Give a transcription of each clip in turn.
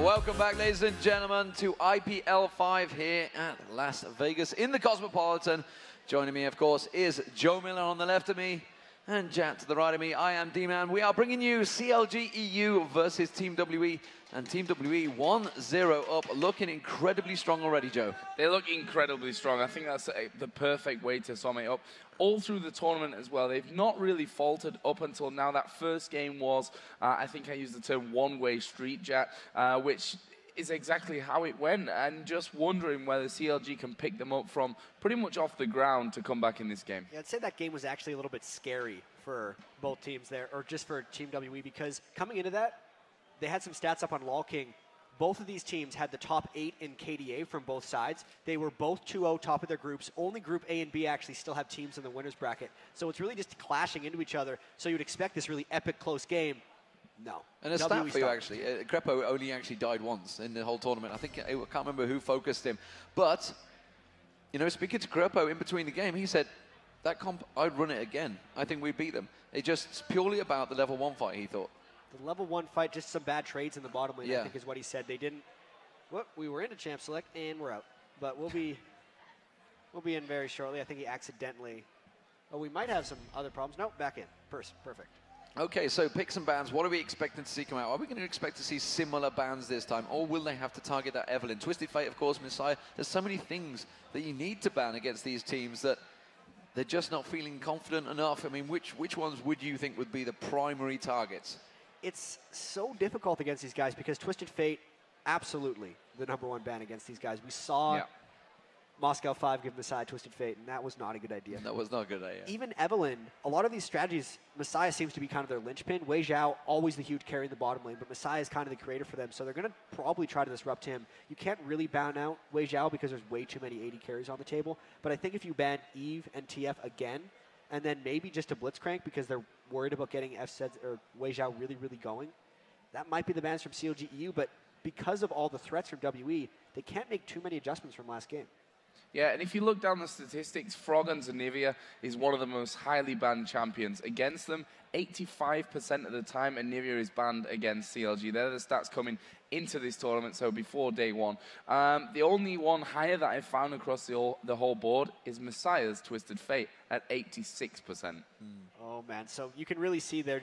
Welcome back, ladies and gentlemen, to IPL 5 here at Las Vegas in the Cosmopolitan. Joining me, of course, is Joe Miller on the left of me and Jack to the right of me. I am D-Man. We are bringing you CLG EU versus Team WE, and Team WE 1-0 up, looking incredibly strong already, Joe. They look incredibly strong. I think that's the perfect way to sum it up. All through the tournament as well, they've not really faltered up until now. That first game was, I think I used the term one-way street, Jack, which is exactly how it went, and just wondering whether CLG can pick them up from pretty much off the ground to come back in this game. Yeah, I'd say that game was actually a little bit scary for both teams there, or just for Team WE, because coming into that, they had some stats up on LOL King. Both of these teams had the top 8 in KDA from both sides. They were both 2-0 top of their groups. Only Group A and B actually still have teams in the winner's bracket. So it's really just clashing into each other. So you'd expect this really epic close game. No. And a stat for you, actually. Grepo only actually died once in the whole tournament. I can't remember who focused him. But, you know, speaking to Grepo in between the game, he said, that comp, I'd run it again. I think we beat them. It's just purely about the level 1 fight, he thought. The level 1 fight, just some bad trades in the bottom lane, yeah. I think is what he said. They didn't, well, we were in a champ select and we're out. But we'll be in very shortly. I think he accidentally, oh, we might have some other problems. Nope, back in. Perfect. Okay, so picks and bans. What are we expecting to see come out? Are we going to expect to see similar bans this time, or will they have to target that Evelynn? Twisted Fate, of course, Messiah. There's so many things that you need to ban against these teams that they're just not feeling confident enough. I mean, which ones would you think would be the primary targets? It's so difficult against these guys because Twisted Fate, absolutely the #1 ban against these guys. We saw Moscow 5 give Messiah Twisted Fate, and that was not a good idea. That was not a good idea. Even Evelynn, a lot of these strategies, Messiah seems to be kind of their linchpin. Wei Zhao, always the huge carry in the bottom lane, but Messiah is kind of the creator for them, so they're going to probably try to disrupt him. You can't really ban out Wei Zhao because there's way too many 80 carries on the table, but I think if you ban Eve and TF again, and then maybe just a Blitzcrank because they're worried about getting FZ or Wei Zhao really, really going, that might be the bans from CLG EU, but because of all the threats from WE, they can't make too many adjustments from last game. Yeah, and if you look down the statistics, Frog and Zanivia is one of the most highly banned champions. Against them, 85% of the time, Anivia is banned against CLG. They're the stats coming into this tournament, so before day one. The only one higher that I've found across the whole board is Messiah's Twisted Fate at 86%. Oh, man. So you can really see they're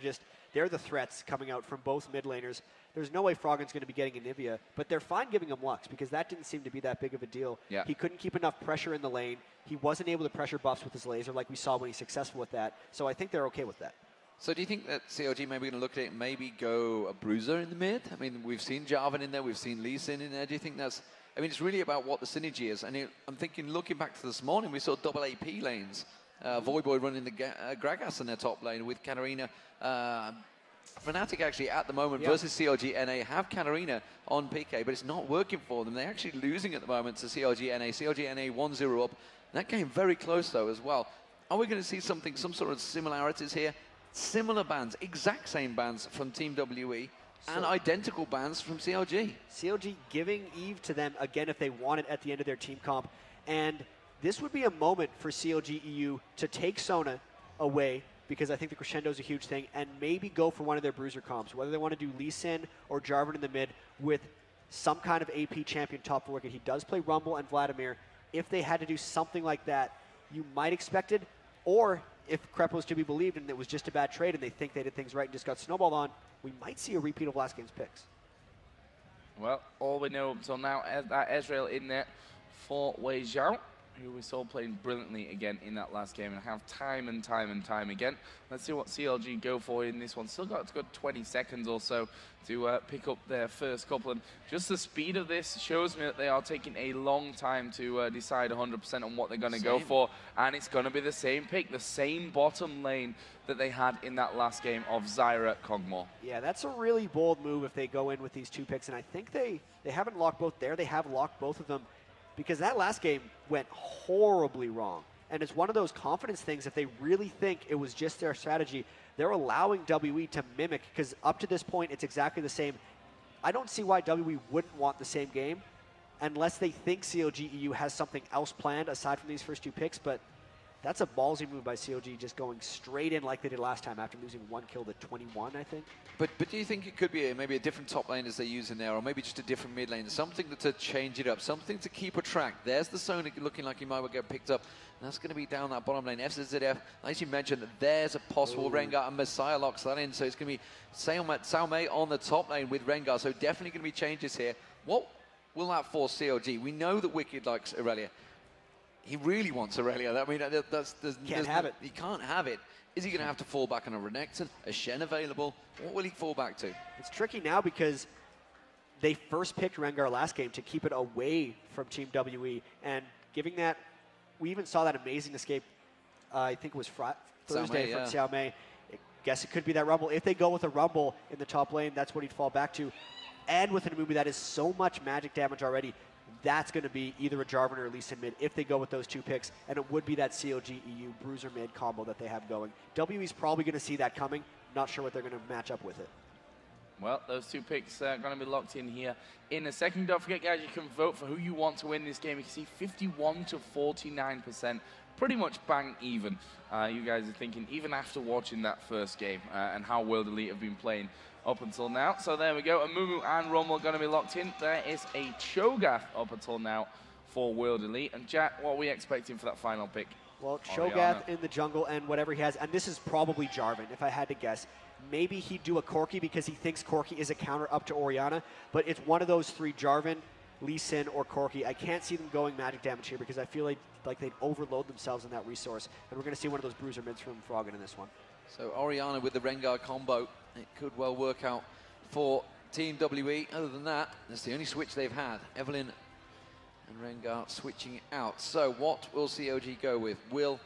the threats coming out from both mid laners. There's no way Froggen's going to be getting Anivia, but they're fine giving him Lux because that didn't seem to be that big of a deal. Yeah. He couldn't keep enough pressure in the lane. He wasn't able to pressure buffs with his laser like we saw when he's successful with that. So I think they're okay with that. So do you think that CLG maybe going to look at it and maybe go a Bruiser in the mid? I mean, we've seen Jarvan in there, we've seen Lee Sin in there. Do you think that's, I mean, it's really about what the synergy is. And I'm thinking, looking back to this morning, we saw double AP lanes. Voyboy running the Gragas in their top lane with Katarina. Fnatic actually at the moment versus CLG NA have Katarina on PK, but it's not working for them. They're actually losing at the moment to CLG NA. CLG NA 1-0 up. That game very close though as well. Are we going to see some sort of similarities here? Similar bans, exact same bans from Team WE and identical bans from CLG. CLG giving Eve to them again if they want it at the end of their team comp. And this would be a moment for CLG EU to take Sona away, because I think the crescendo is a huge thing, and maybe go for one of their bruiser comps, whether they want to do Lee Sin or Jarvan in the mid with some kind of AP champion top to work it. He does play Rumble and Vladimir. If they had to do something like that, you might expect it, or if Krepo is to be believed and it was just a bad trade and they think they did things right and just got snowballed on, we might see a repeat of last game's picks. Well, all we know until now is that Ezreal in there for Wei Zhao, who we saw playing brilliantly again in that last game and have time and time again. Let's see what CLG go for in this one. Still got 20 seconds or so to pick up their first couple. And just the speed of this shows me that they are taking a long time to decide 100% on what they're going to go for. And it's going to be the same pick, the same bottom lane that they had in that last game of Zyra Kog'Maw. Yeah, that's a really bold move if they go in with these two picks. And I think they haven't locked both there. They have locked both of them, because that last game went horribly wrong. And it's one of those confidence things. If they really think it was just their strategy, they're allowing WE to mimic, because up to this point, it's exactly the same. I don't see why WE wouldn't want the same game unless they think CLG EU has something else planned aside from these first two picks. But That's a ballsy move by CLG, just going straight in like they did last time after losing 1 kill to 21, I think. But do you think it could be maybe a different top lane as they use in there, or maybe just a different mid lane, something to change it up, something to keep a track? There's the Sonic looking like he might well get picked up, and that's going to be down that bottom lane. FZZF, as you mentioned, there's a possible Rengar, and Messiah locks that in, so it's going to be Salmei on the top lane with Rengar, so definitely going to be changes here. What will that force CLG? We know that Wicked likes Aurelia. He really wants Aurelia. I mean, Can't have it. He can't have it. Is he going to have to fall back on a Renekton, a Shen available? What will he fall back to? It's tricky now because they first picked Rengar last game to keep it away from Team WE, and giving that, we even saw that amazing escape, I think it was Thursday from Xiaomei. I guess it could be that Rumble. If they go with a Rumble in the top lane, that's what he'd fall back to. And with an Amumu that is so much magic damage already, that's going to be either a Jarvan or a Lee Sin mid if they go with those 2 picks, and it would be that CLG EU bruiser mid combo that they have going. WE's probably going to see that coming. Not sure what they're going to match up with it. Well, those 2 picks are going to be locked in here in a second. Don't forget, guys, you can vote for who you want to win this game. You can see 51 to 49%, pretty much bang even. You guys are thinking, even after watching that first game and how World Elite have been playing up until now. So there we go. Amumu and Rumble are going to be locked in. There is a Cho'Gath up until now for World Elite. And Jack, what are we expecting for that final pick? Well, Cho'Gath in the jungle and whatever he has, and this is probably Jarvan, if I had to guess. Maybe he'd do a Corki because he thinks Corki is a counter up to Orianna, but it's one of those 3, Jarvan, Lee Sin, or Corki. I can't see them going magic damage here because I feel like they'd overload themselves in that resource, and we're going to see one of those bruiser mids from Froggen in this one. So Orianna with the Rengar combo, it could well work out for Team WE. Other than that, that's the only switch they've had. Evelyn and Rengar switching out. So what will COG go with? Will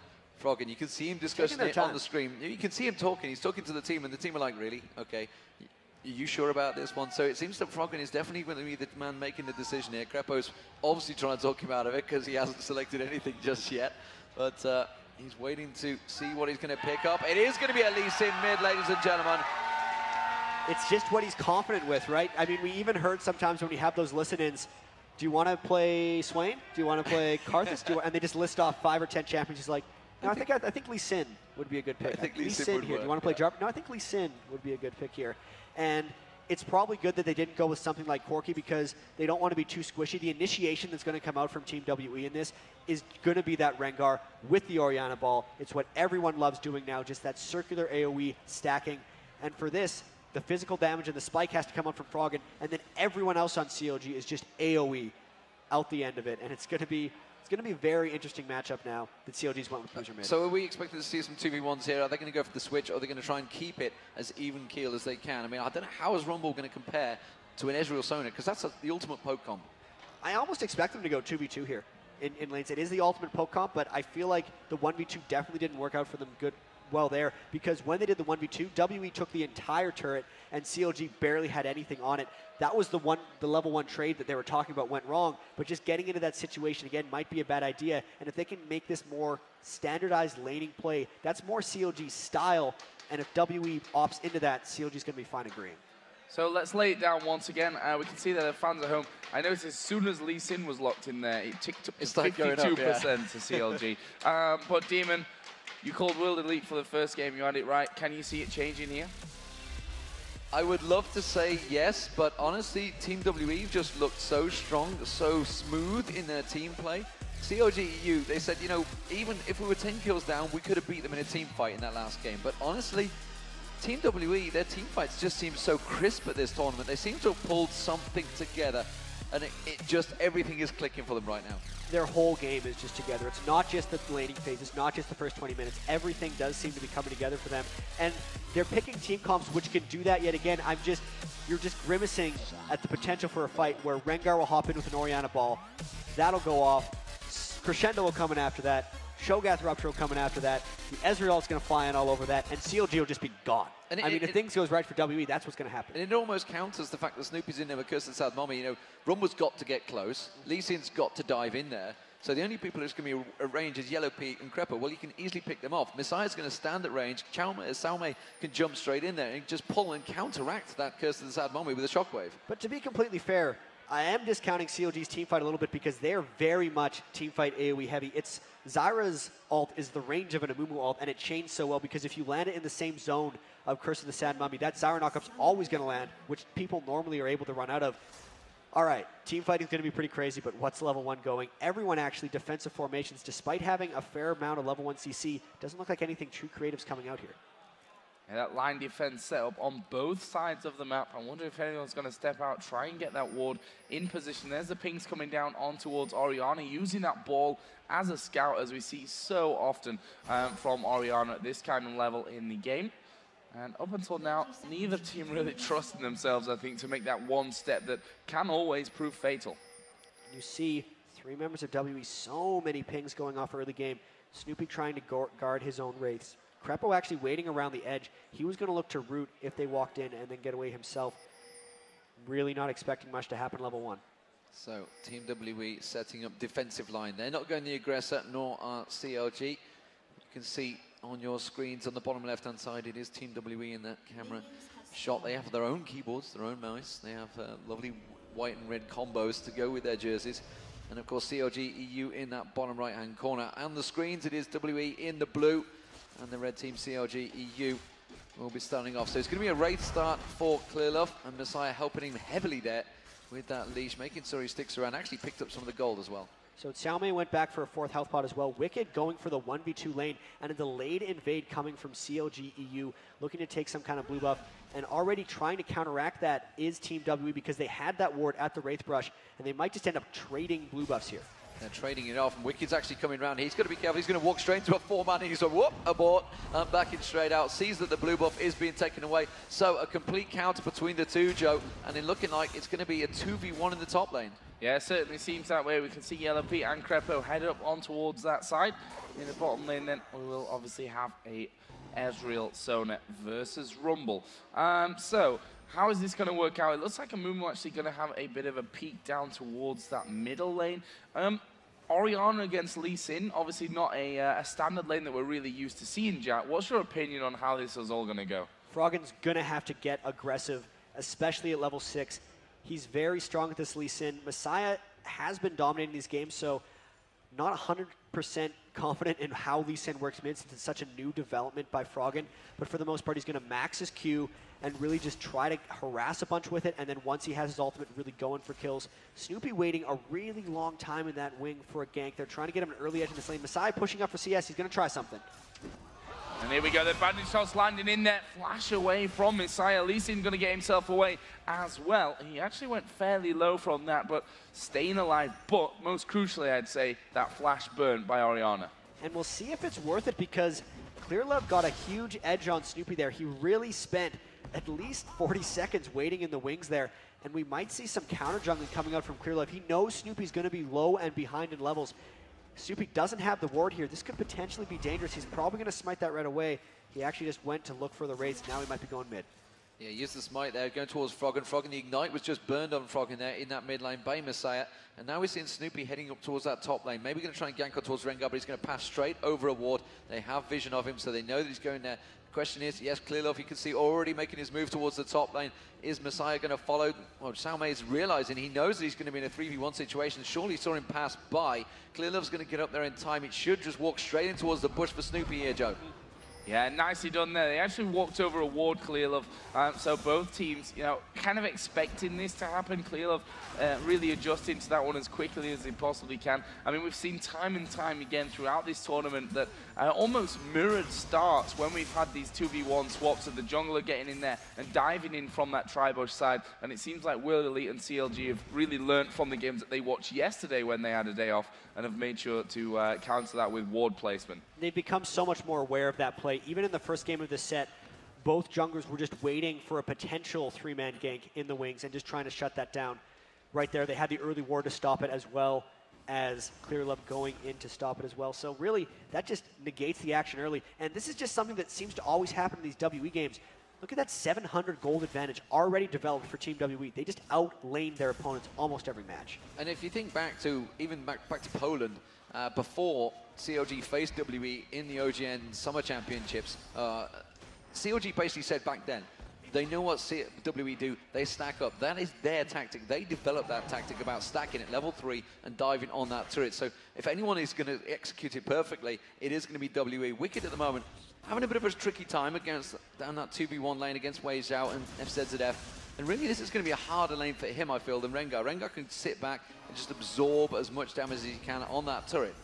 Froggen, you can see him discussing it on the screen. You can see him talking. He's talking to the team, and the team are like, really? Okay. Are you sure about this one? So it seems that Froggen is definitely going to be the man making the decision here. Crepo's obviously trying to talk him out of it because he hasn't selected anything just yet. But he's waiting to see what he's going to pick up. It is going to be a Lee Sin mid, ladies and gentlemen. It's just what he's confident with, right? I mean, we even heard sometimes when we have those listen-ins, do you want to play Swain? Do you want to play Karthus? And they just list off 5 or 10 champions. He's like, no, I think Lee Sin would be a good pick. I think Lee Sin here. Do you want to play Jarvan? No, I think Lee Sin would be a good pick here. And it's probably good that they didn't go with something like Corki because they don't want to be too squishy. The initiation that's going to come out from Team WE in this is going to be that Rengar with the Orianna ball. It's what everyone loves doing now, just that circular AoE stacking. And for this, the physical damage and the spike has to come out from Froggen, and then everyone else on CLG is just AoE out the end of it. And it's going to be a very interesting matchup now that CLG's went with bruiser mid. So are we expecting to see some 2v1s here? Are they going to go for the switch, or are they going to try and keep it as even keel as they can? I mean, I don't know, how is Rumble going to compare to an Ezreal Sona? Because that's the ultimate poke comp. I almost expect them to go 2v2 here in lanes. It is the ultimate poke comp, but I feel like the 1v2 definitely didn't work out for them well there, because when they did the 1v2, WE took the entire turret and CLG barely had anything on it. That was the level 1 trade that they were talking about went wrong, but just getting into that situation again might be a bad idea. And if they can make this more standardized laning play, that's more CLG's style, and if WE opts into that, CLG's going to be fine agreeing. So let's lay it down once again. We can see that the fans at home, I noticed as soon as Lee Sin was locked in there, it ticked up to 52% to CLG. But Demon, you called World Elite for the first game, you had it right. Can you see it changing here? I would love to say yes, but honestly, Team WE just looked so strong, so smooth in their team play. COG EU, they said, you know, even if we were 10 kills down, we could have beat them in a team fight in that last game. But honestly, Team WE, their team fights just seem so crisp at this tournament. They seem to have pulled something together, and everything is clicking for them right now. Their whole game is just together. It's not just the laning phase. It's not just the first 20 minutes. Everything does seem to be coming together for them. And they're picking team comps which can do that yet again. You're just grimacing at the potential for a fight where Rengar will hop in with an Orianna ball. That'll go off. Crescendo will come in after that. Cho'Gath Rupture will come in after that. The Ezreal's going to fly in all over that. And CLG will just be gone. I mean, if things goes right for WE, that's what's going to happen. And it almost counters the fact that Snoopy's in there with Curse and Sad Mommy. You know, Rumba's got to get close. Lee Sin's got to dive in there. So the only people who's going to be at range is Yellow Pete and Crepo. Well, you can easily pick them off. Messiah's going to stand at range. Salmei can jump straight in there and just pull and counteract that Curse and Sad Mommy with a Shockwave. But to be completely fair, I am discounting CLG's teamfight a little bit because they are very much teamfight AoE heavy. It's Zyra's ult is the range of an Amumu ult, and it changed so well because if you land it in the same zone of Curse of the Sad Mummy, that Zyra knockup's always going to land, which people normally are able to run out of. All right, team fighting is going to be pretty crazy, but what's level 1 going? Everyone actually, defensive formations, despite having a fair amount of level 1 CC, doesn't look like anything true creative's coming out here. And that line defense set up on both sides of the map. I wonder if anyone's going to step out, try and get that ward in position. There's the pings coming down on towards Orianna, using that ball as a scout, as we see so often from Orianna at this kind of level in the game. And up until now, neither team really trusting themselves, I think, to make that one step that can always prove fatal. You see 3 members of WE, so many pings going off early game. Snoopy trying to guard his own wraiths. Krepo actually waiting around the edge. He was going to look to root if they walked in and then get away himself. Really not expecting much to happen level 1. So Team WE setting up defensive line. They're not going the aggressor, nor are CLG. You can see on your screens on the bottom left-hand side, it is Team WE in that camera shot. They have their own keyboards, their own mouse. They have lovely white and red combos to go with their jerseys. And of course, CLG EU in that bottom right-hand corner. And the screens, it is WE in the blue. And the red team, CLG EU, will be starting off. So it's going to be a Wraith start for Clearlove, and Messiah helping him heavily there with that leash, making sure he sticks around. Actually picked up some of the gold as well. So Xiaomei went back for a 4th health pot as well. Wicked going for the 1v2 lane, and a delayed invade coming from CLG EU, looking to take some kind of blue buff. And already trying to counteract that is Team WE because they had that ward at the Wraith Brush, and they might just end up trading blue buffs here. They're trading it off, and Wicked's actually coming around. He's got to be careful. He's going to walk straight into a 4-man, and he's like, whoop, abort, and backing straight out. Sees that the blue buff is being taken away. So a complete counter between the two, Joe, and it looking like it's going to be a 2v1 in the top lane. Yeah, it certainly seems that way. We can see LMP and Krepo head up on towards that side. In the bottom lane, then, we will obviously have a Ezreal Sona versus Rumble. So, how is this going to work out? It looks like Amumu actually going to have a bit of a peek down towards that middle lane. Orianna against Lee Sin, obviously not a standard lane that we're really used to seeing, Jack. What's your opinion on how this is all going to go? Froggen's going to have to get aggressive, especially at level 6. He's very strong at this Lee Sin. Messiah has been dominating these games, so not 100% confident in how Lee Sin works mid since it's such a new development by Froggen. But for the most part, he's going to max his Q and really just try to harass a bunch with it. And then once he has his ultimate, really going for kills. Snoopy waiting a really long time in that wing for a gank. They're trying to get him an early edge in this lane. Messiah pushing up for CS. He's going to try something. And here we go, the bandage shots landing in there, flash away from Messiah. Lee Sin going to get himself away as well. He actually went fairly low from that, but staying alive. But most crucially, I'd say, that flash burn by Orianna. And we'll see if it's worth it because Clearlove got a huge edge on Snoopy there. He really spent at least 40 seconds waiting in the wings there. And we might see some counter jungling coming out from Clearlove. He knows Snoopy's going to be low and behind in levels. Snoopy doesn't have the ward here. This could potentially be dangerous. He's probably going to smite that right away. He actually just went to look for the raids. Now he might be going mid. Yeah, used the smite there, going towards Froggen. Froggen, the ignite was just burned on Froggen there in that mid lane by Messiah. And now we're seeing Snoopy heading up towards that top lane. Maybe going to try and gank up towards Rengar, but he's going to pass straight over a ward. They have vision of him, so they know that he's going there. The question is, yes, Clearlove, you can see already making his move towards the top lane. Is Messiah going to follow? Well, Xiaomei is realizing he knows that he's going to be in a 3v1 situation. Surely saw him pass by. Clearlove's going to get up there in time. It should just walk straight in towards the bush for Snoopy here, Joe. Yeah, nicely done there. They actually walked over a ward, Clearlove. So both teams, you know, kind of expecting this to happen. Clearlove really adjusting to that one as quickly as they possibly can. I mean, we've seen time and time again throughout this tournament that almost mirrored starts when we've had these 2v1 swaps of the jungler getting in there and diving in from that tri-bush side. And it seems like World Elite and CLG have really learnt from the games that they watched yesterday when they had a day off and have made sure to counter that with ward placement. They've become so much more aware of that play. Even in the first game of this set, both junglers were just waiting for a potential 3-man gank in the wings and just trying to shut that down. Right there, they had the early ward to stop it as well as Clearlove going in to stop it as well. So really, that just negates the action early. And this is just something that seems to always happen in these WE games. Look at that 700 gold advantage already developed for Team WE. They just outlaned their opponents almost every match. And if you think back to, even back to Poland, before CLG faced WE in the OGN Summer Championships, CLG basically said back then, They know what WWE do. They stack up. That is their tactic. They develop that tactic about stacking at level 3 and diving on that turret. So if anyone is going to execute it perfectly, it is going to be WWE. Wicked at the moment having a bit of a tricky time against down that 2v1 lane against Wei Zhao and FZZF. And really, this is going to be a harder lane for him, I feel, than Rengar. Rengar can sit back and just absorb as much damage as he can on that turret.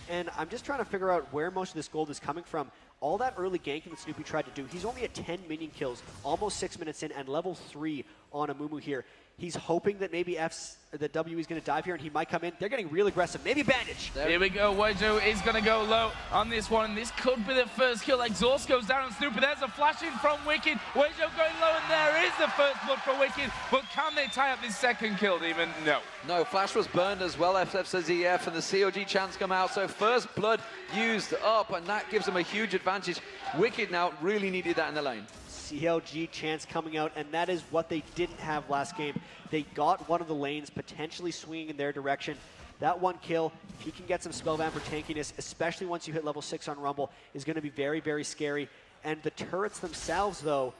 And I'm just trying to figure out where most of this gold is coming from. All that early ganking that Snoopy tried to do, he's only at 10 minion kills, almost 6 minutes in, and level 3 on Amumu here. He's hoping that maybe that W is going to dive here, and he might come in. They're getting real aggressive. Maybe bandage. Here we go. Weizhou is going to go low on this one, and this could be the first kill. Exhaust goes down on Snoopy. There's a flash in from Wicked. Weizhou going low, and there is the first blood for Wicked. But can they tie up this second kill, Demon? No. No, flash was burned as well. FZF and the COG chance come out. So first blood used up, and that gives them a huge advantage. Wicked now really needed that in the lane. CLG chance coming out, and that is what they didn't have last game. They got one of the lanes potentially swinging in their direction. That one kill, if he can get some spellbound for tankiness, especially once you hit level 6 on Rumble, is going to be very, very scary. And the turrets themselves, though,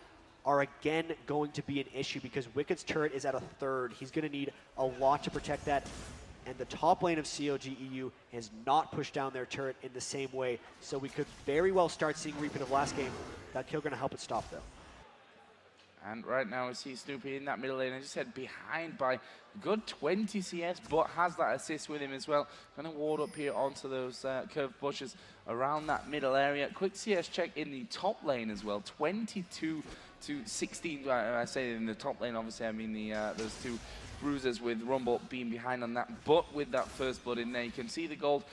are again going to be an issue because Wicked's turret is at a 3rd. He's going to need a lot to protect that. And the top lane of COG EU has not pushed down their turret in the same way. So we could very well start seeing repeat of last game. That kill going to help it stop, though. And right now we see Snoopy in that middle lane. As you said, behind by a good 20 CS, but has that assist with him as well. Going to ward up here onto those curved bushes around that middle area. Quick CS check in the top lane as well. 22 to 16. I say in the top lane, obviously, I mean those two bruisers with Rumble being behind on that. But with that first blood in there, you can see the gold.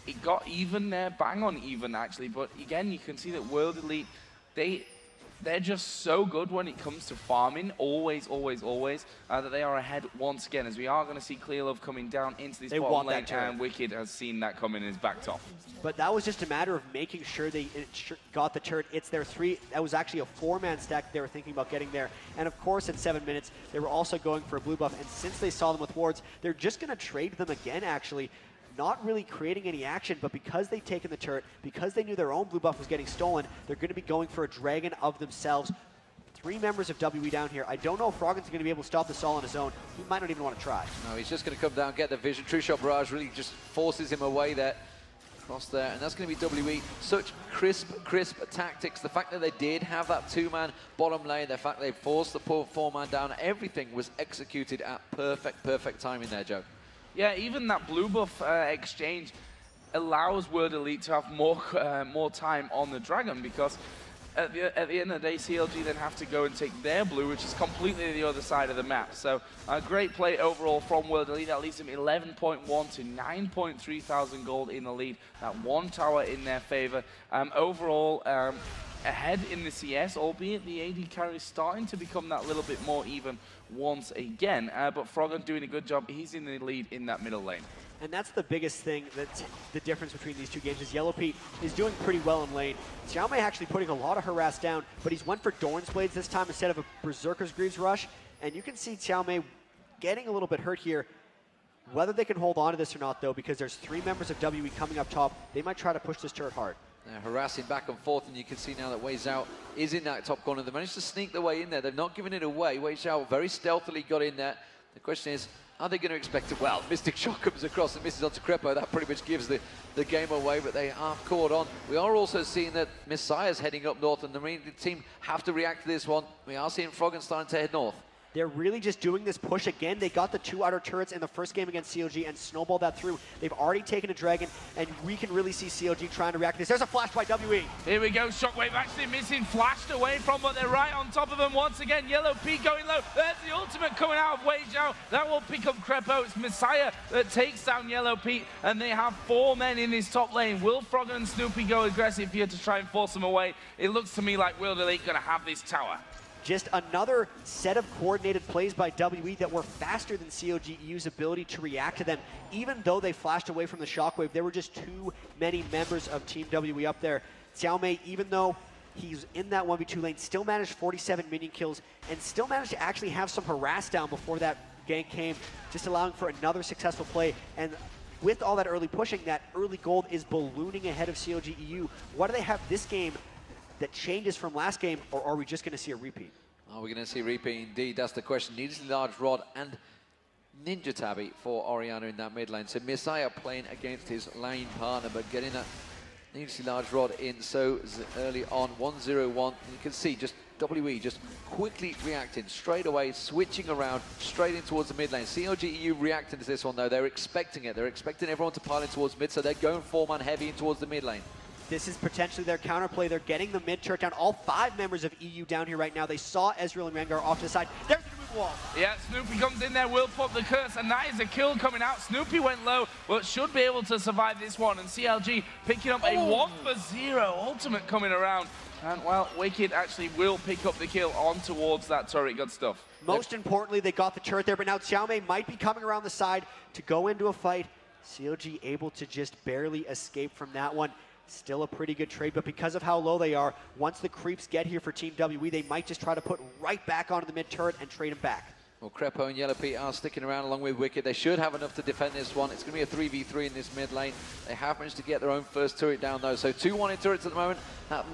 It got even there, bang on even actually. But again, you can see that World Elite, they're just so good when it comes to farming, always, always, always, that they are ahead once again, as we are going to see Clear Love coming down into this bottom lane, and Wicked has seen that coming and is backed off. But that was just a matter of making sure they got the turret. It's their 3. That was actually a 4-man stack they were thinking about getting there. And of course, at 7 minutes, they were also going for a blue buff. And since they saw them with wards, they're just going to trade them again, actually. Not really creating any action, but because they've taken the turret, because they knew their own blue buff was getting stolen, they're going to be going for a dragon of themselves. 3 members of WE down here. I don't know if Froggen's going to be able to stop this all on his own. He might not even want to try. No, he's just going to come down, get the vision. True Shot Barrage really just forces him away there, across there, and that's going to be WE. Such crisp tactics. The fact that they did have that 2-man bottom lane, the fact they forced the 4-man down, everything was executed at perfect timing there, Joe. Yeah, even that blue buff exchange allows World Elite to have more time on the Dragon, because at the end of the day, CLG then have to go and take their blue, which is completely the other side of the map. So a great play overall from World Elite. That leads them 11.1 to 9.3 thousand gold in the lead. That 1 tower in their favor. Overall, ahead in the CS, albeit the AD carry is starting to become that little bit more even once again. But Froggen doing a good job. He's in the lead in that middle lane. And that's the biggest thing, that's the difference between these two games, is Yellow Pete is doing pretty well in lane. Xiaomei actually putting a lot of harass down, but he's went for Dorn's Blades this time instead of a Berserker's Greaves rush. And you can see Xiaomei getting a little bit hurt here. Whether they can hold on to this or not, though, because there's 3 members of WE coming up top, they might try to push this turret hard. They're harassing back and forth, and you can see now that Wei Zhao is in that top corner. They managed to sneak their way in there. They've not given it away. Wei Zhao very stealthily got in there. The question is, are they going to expect it? Well, Mystic Shot comes across and misses onto Crepo. That pretty much gives the game away, but they are caught on. We are also seeing that Messiah's heading up north, and the Marine team have to react to this one. We are seeing Froggen starting to head north. They're really just doing this push again. They got the 2 outer turrets in the first game against COG and snowballed that through. They've already taken a dragon, and we can really see COG trying to react to this. There's a flash by WE. Here we go. Shockwave actually missing, flashed away from, but they're right on top of them once again. Yellow Pete going low. There's the ultimate coming out of Wei Zhao. That will pick up Crepo. It's Messiah that takes down Yellow Pete, and they have 4 men in this top lane. Will Froggen and Snoopy go aggressive here to try and force them away? It looks to me like World Elite going to have this tower. Just another set of coordinated plays by WE that were faster than COG EU's ability to react to them. Even though they flashed away from the shockwave, there were just too many members of Team WE up there. Xiaomei, even though he's in that 1v2 lane, still managed 47 minion kills and still managed to actually have some harass down before that gank came, just allowing for another successful play. And with all that early pushing, that early gold is ballooning ahead of COG EU. What do they have this game that changes from last game, or are we just going to see a repeat? Are we going to see repeat? Indeed, that's the question. Needlessly large rod and Ninja Tabby for Oriana in that mid lane. So Messiah playing against his lane partner, but getting that needlessly large rod in so early on. 1-0-1. You can see just WE just quickly reacting straight away, switching around straight in towards the mid lane. CLG EU reacting to this one though. They're expecting it. They're expecting everyone to pile in towards mid, so they're going 4-man heavy in towards the mid lane. This is potentially their counterplay. They're getting the mid turret down. All 5 members of EU down here right now. They saw Ezreal and Rengar off to the side. There's the move wall. Yeah, Snoopy comes in there, will put the curse, and that is a kill coming out. Snoopy went low, but should be able to survive this one. And CLG picking up a 1-for-0 ultimate coming around. And, well, Wicked actually will pick up the kill on towards that turret. Good stuff. Most importantly, they got the turret there, but now Xiaomei might be coming around the side to go into a fight. CLG able to just barely escape from that one. Still a pretty good trade, but because of how low they are, once the creeps get here for Team WE, they might just try to put right back onto the mid turret and trade him back. Well, Crepo and Yellow Pete are sticking around along with Wicked. They should have enough to defend this one. It's going to be a 3v3 in this mid lane. They have managed to get their own first turret down, though. So 2-1 in turrets at the moment. That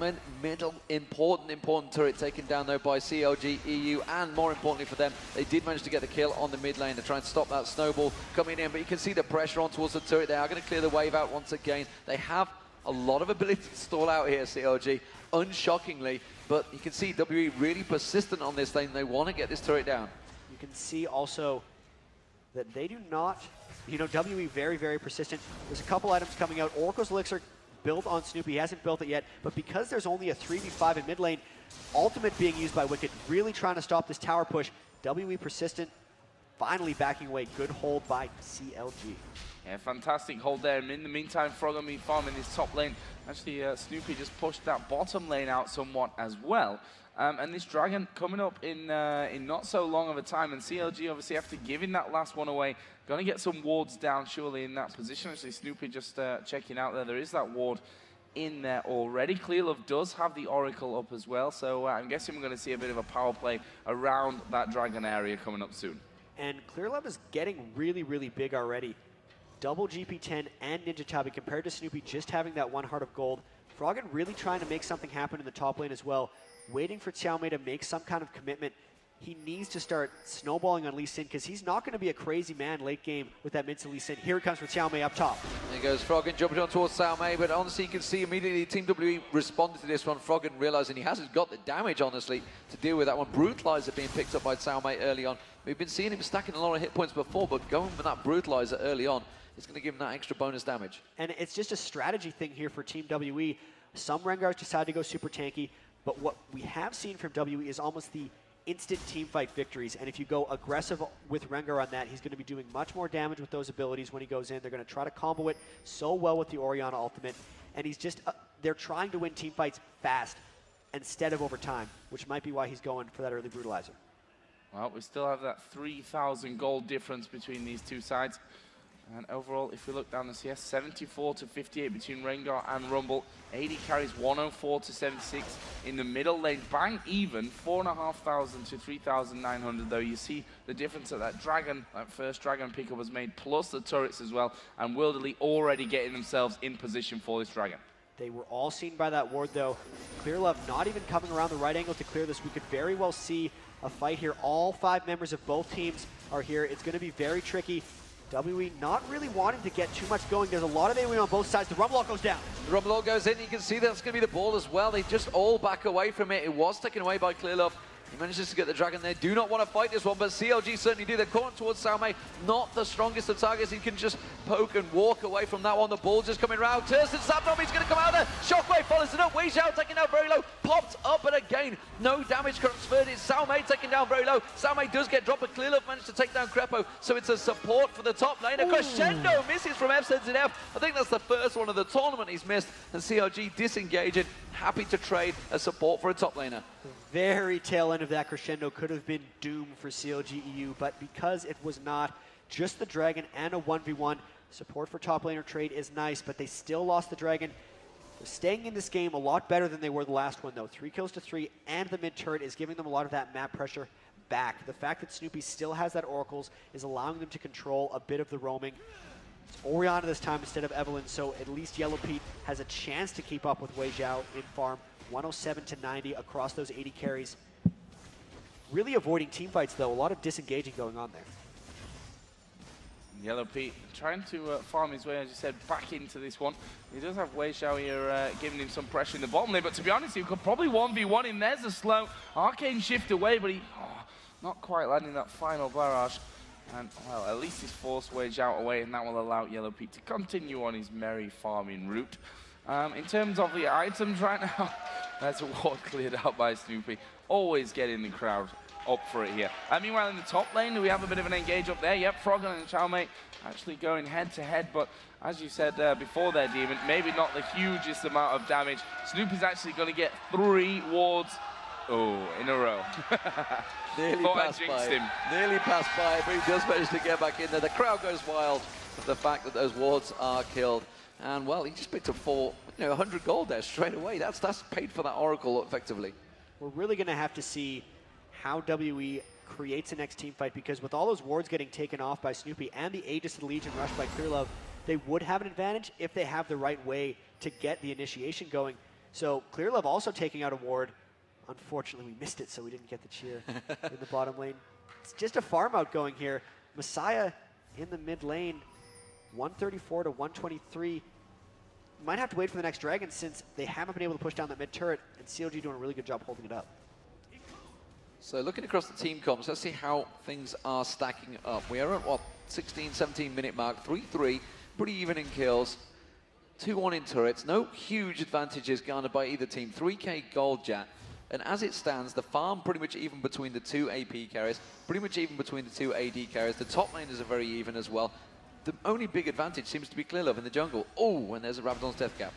middle important turret taken down, though, by CLG EU. And more importantly for them, they did manage to get the kill on the mid lane to try and stop that snowball coming in. But you can see the pressure on towards the turret. They are going to clear the wave out once again. They have a lot of ability to stall out here, CLG, unshockingly. But you can see WE really persistent on this lane. They want to get this turret down. You can see also that they do not, WE very, very persistent. There's a couple items coming out. Oracle's Elixir built on Snoopy. He hasn't built it yet, but because there's only a 3v5 in mid lane, ultimate being used by Wicked, really trying to stop this tower push. WE persistent, finally backing away. Good hold by CLG. Yeah, fantastic hold there. And in the meantime, Frog on me farming his top lane. Actually, Snoopy just pushed that bottom lane out somewhat as well. And this dragon coming up in not so long of a time, and CLG obviously after giving that last one away, going to get some wards down surely in that position. Actually, Snoopy just checking out there. There is that ward in there already. Clearlove does have the Oracle up as well, so I'm guessing we're going to see a bit of a power play around that dragon area coming up soon. And Clearlove is getting really, really big already. Double GP10 and Ninja Tabby compared to Snoopy just having that 1 heart of gold. Froggen really trying to make something happen in the top lane as well. Waiting for Xiaomei to make some kind of commitment. He needs to start snowballing on Lee Sin because he's not going to be a crazy man late game with that mid to Lee Sin. Here it comes for Xiaomei up top. There goes Froggen jumping on towards Xiaomei, but honestly you can see immediately Team WE responded to this one. Froggen realizing he hasn't got the damage, honestly, to deal with that one. Brutalizer being picked up by Xiaomei early on. We've been seeing him stacking a lot of hit points before, but going with that Brutalizer early on, it's going to give him that extra bonus damage. And it's just a strategy thing here for Team WE. Some Rengars decide to go super tanky, but what we have seen from WE is almost the instant teamfight victories. And if you go aggressive with Rengar on that, he's going to be doing much more damage with those abilities when he goes in. They're going to try to combo it so well with the Orianna ultimate. And he's just, they're trying to win teamfights fast instead of over time, which might be why he's going for that early Brutalizer. Well, we still have that 3,000 gold difference between these two sides. And overall, if we look down the CS, 74 to 58 between Rengar and Rumble. 80 carries 104 to 76 in the middle lane. Bang even, 4,500 to 3,900 though. You see the difference that that dragon, that first dragon pickup has made, plus the turrets as well. And Wilderly already getting themselves in position for this dragon. They were all seen by that ward though. Clearlove not even coming around the right angle to clear this. We could very well see a fight here. All 5 members of both teams are here. It's going to be very tricky. WE not really wanting to get too much going. There's a lot of AoE on both sides. The Rumble goes down. The Rumble goes in. You can see that's going to be the ball as well. They just all back away from it. It was taken away by Clearlove. He manages to get the dragon there. Do not want to fight this one, but CLG certainly do. They're calling towards Xiaomei. Not the strongest of targets. He can just poke and walk away from that one. The ball just coming around. Turson Sapnom, he's going to come out there. Shockwave follows it up. Wei Xiao taking down very low. Popped up, but again, no damage transferred. It's Xiaomei taking down very low. Xiaomei does get dropped, but Clearlove managed to take down Crepo. So it's a support for the top lane. A crescendo misses from FZZF. I think that's the first one of the tournament he's missed. And CLG disengaging. Happy to trade a support for a top laner. Very tail end of that crescendo could have been doom for CLG EU, but because it was not just the dragon and a 1v1, support for top laner trade is nice, but they still lost the dragon. They're staying in this game a lot better than they were the last one, though. 3 kills to 3, and the mid turret is giving them a lot of that map pressure back. The fact that Snoopy still has that Oracles is allowing them to control a bit of the roaming. It's Orianna this time instead of Evelyn, so at least Yellow Pete has a chance to keep up with Wei Xiao in farm. 107 to 90 across those 80 carries. Really avoiding team fights, though. A lot of disengaging going on there. Yellow Pete trying to farm his way, as you said, back into this one. He does have Wei Xiao here giving him some pressure in the bottom lane, but to be honest, he could probably 1v1 him. There's a slow arcane shift away, but he not quite landing that final barrage. And, well, at least he's forced Wei Xiao away, and that will allow Yellow Pete to continue on his merry farming route. In terms of the items right now, that's a ward cleared out by Snoopy. Always getting the crowd up for it here. Meanwhile, in the top lane, do we have a bit of an engage up there? Yep, Froggen and Xiaomei actually going head-to-head, but as you said before there, Demon, maybe not the hugest amount of damage. Snoopy's actually going to get 3 wards in a row. Nearly passed by him. Nearly passed by, but he does manage to get back in there. The crowd goes wild with the fact that those wards are killed. And, well, he just picked up 100 gold there straight away. That's paid for that Oracle, effectively. We're really going to have to see how WE creates a next team fight, because with all those wards getting taken off by Snoopy and the Aegis of the Legion rushed by Clearlove, they would have an advantage if they have the right way to get the initiation going. So Clearlove also taking out a ward. Unfortunately, we missed it, so we didn't get the cheer in the bottom lane. It's just a farm out going here. Messiah in the mid lane, 134 to 123. Might have to wait for the next dragon, since they haven't been able to push down that mid turret, and CLG doing a really good job holding it up. So looking across the team comps, let's see how things are stacking up. We are at, what, 16, 17 minute mark, 3-3, pretty even in kills, 2-1 in turrets, no huge advantages garnered by either team, 3k gold, Jack. And as it stands, the farm pretty much even between the 2 AP carries, pretty much even between the 2 AD carries. The top laners are very even as well. The only big advantage seems to be Clearlove in the jungle. Oh, and there's a Rabadon's Death Cap.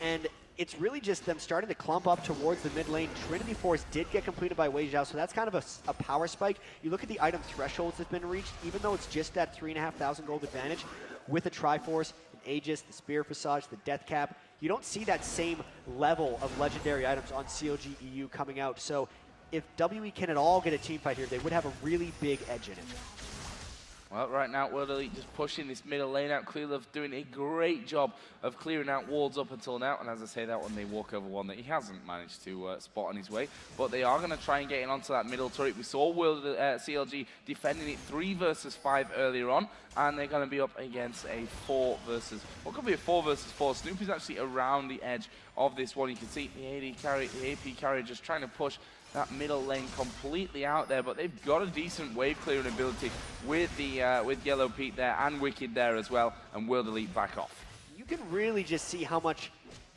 And it's really just them starting to clump up towards the mid lane. Trinity Force did get completed by Wei Xiao, so that's kind of a power spike. You look at the item thresholds that's been reached, even though it's just that 3,500 gold advantage, with a Triforce, an Aegis, the Spear Visage, the Death Cap, you don't see that same level of legendary items on CLG EU coming out. So if WE can at all get a team fight here, they would have a really big edge in it. Well, right now, World Elite just pushing this middle lane out. Clearlove doing a great job of clearing out wards up until now. And as I say that one, they walk over one that he hasn't managed to spot on his way. But they are going to try and get in onto that middle turret. We saw World CLG defending it 3 versus 5 earlier on. And they're going to be up against a 4 versus... What could be a 4 versus 4? Snoopy's actually around the edge of this one. You can see the AP carry just trying to push that middle lane completely out there, but they've got a decent wave clearing ability with the with Yellow Pete there and Wicked there as well, and World Elite back off. You can really just see how much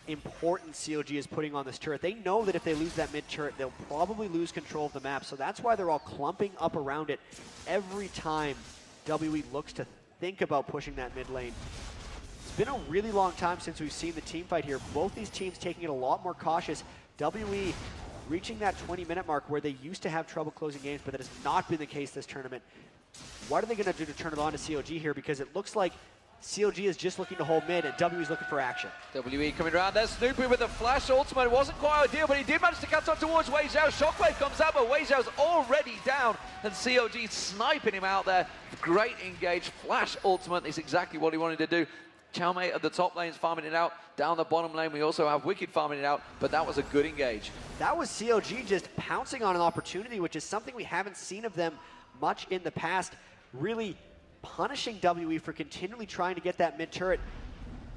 importance CLG is putting on this turret. They know that if they lose that mid turret, they'll probably lose control of the map, so that's why they're all clumping up around it every time WE looks to think about pushing that mid lane. It's been a really long time since we've seen the team fight here. Both these teams taking it a lot more cautious. WE reaching that 20-minute mark where they used to have trouble closing games, but that has not been the case this tournament. What are they going to do to turn it on to CLG here? Because it looks like CLG is just looking to hold mid, and WE is looking for action. WE coming around there. Snoopy with the flash ultimate. It wasn't quite ideal, but he did manage to catch on towards Wei Xiao. Shockwave comes out, but Wei Xiao's already down, and CLG sniping him out there. Great engage. Flash ultimate is exactly what he wanted to do. Xiaomei at the top lane's farming it out. Down the bottom lane, we also have Wicked farming it out, but that was a good engage. That was CLG just pouncing on an opportunity, which is something we haven't seen of them much in the past, really punishing WE for continually trying to get that mid turret.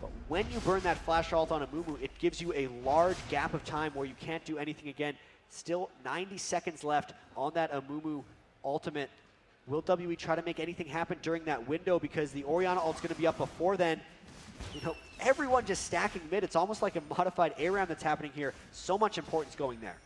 But when you burn that flash ult on Amumu, it gives you a large gap of time where you can't do anything again. Still 90 seconds left on that Amumu ultimate. Will WE try to make anything happen during that window, because the Orianna ult's going to be up before then? You know, everyone just stacking mid. It's almost like a modified ARAM that's happening here. So much importance going there.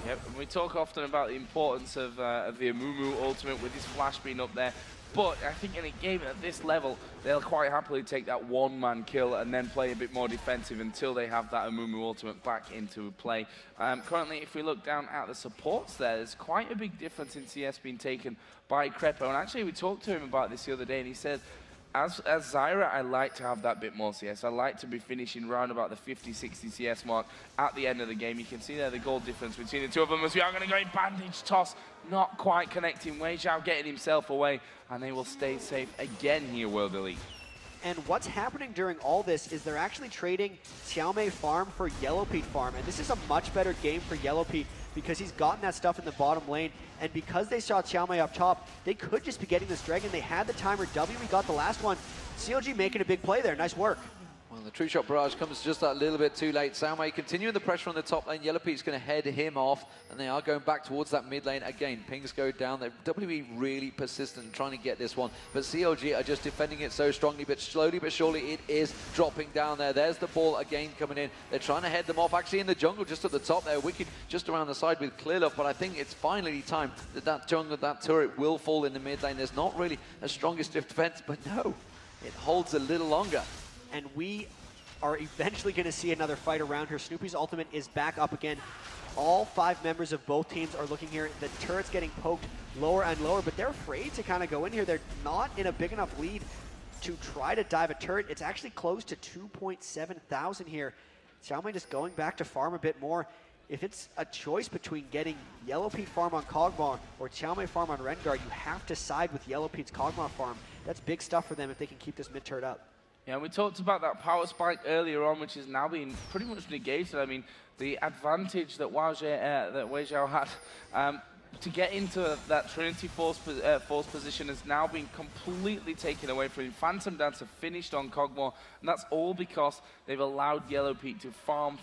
Yep, and we talk often about the importance of the Amumu ultimate with his flash being up there. But I think in a game at this level, they'll quite happily take that one-man kill and then play a bit more defensive until they have that Amumu ultimate back into play. Currently, if we look down at the supports there's quite a big difference in CS being taken by Crepo. And actually, we talked to him about this the other day, and he said, as Zyra, I like to have that bit more CS. I like to be finishing round about the 50, 60 CS mark at the end of the game. You can see there the goal difference between the two of them, as we are going to go in bandage toss. Not quite connecting. Wei Xiao getting himself away, and they will stay safe again here, World Elite. And what's happening during all this is they're actually trading Xiaomei farm for Yellow Pete farm. And this is a much better game for Yellow Pete because he's gotten that stuff in the bottom lane. And because they saw Xiaomei up top, they could just be getting this dragon. They had the timer. WE got the last one. CLG making a big play there. Nice work. Well, the true shot barrage comes just that little bit too late. Xiaomei continuing the pressure on the top lane. Yellow Pete's going to head him off, and they are going back towards that mid lane. Again, pings go down. They're WE really persistent in trying to get this one, but CLG are just defending it so strongly, but slowly but surely it is dropping down there. There's the ball again coming in. They're trying to head them off, actually in the jungle just at the top there. Wicked just around the side with Clearlove, but I think it's finally time that that jungle, that turret will fall in the mid lane. There's not really a strongest defense, but no, it holds a little longer. And we are eventually going to see another fight around here. Snoopy's ultimate is back up again. All 5 members of both teams are looking here. The turret's getting poked lower and lower, but they're afraid to kind of go in here. They're not in a big enough lead to try to dive a turret. It's actually close to 2.7 thousand here. Xiaomei just going back to farm a bit more. If it's a choice between getting Yellow Pete farm on Kog'Maw or Xiaomei farm on Rengar, you have to side with Yellow Pete's Kog'Maw farm. That's big stuff for them if they can keep this mid turret up. Yeah, we talked about that power spike earlier on, which is now being pretty much negated. I mean, the advantage that Wei Xiao had to get into that Trinity Force position has now been completely taken away from him. Phantom Dancer finished on Kog'Maw, and that's all because they've allowed Yellow Pete to farm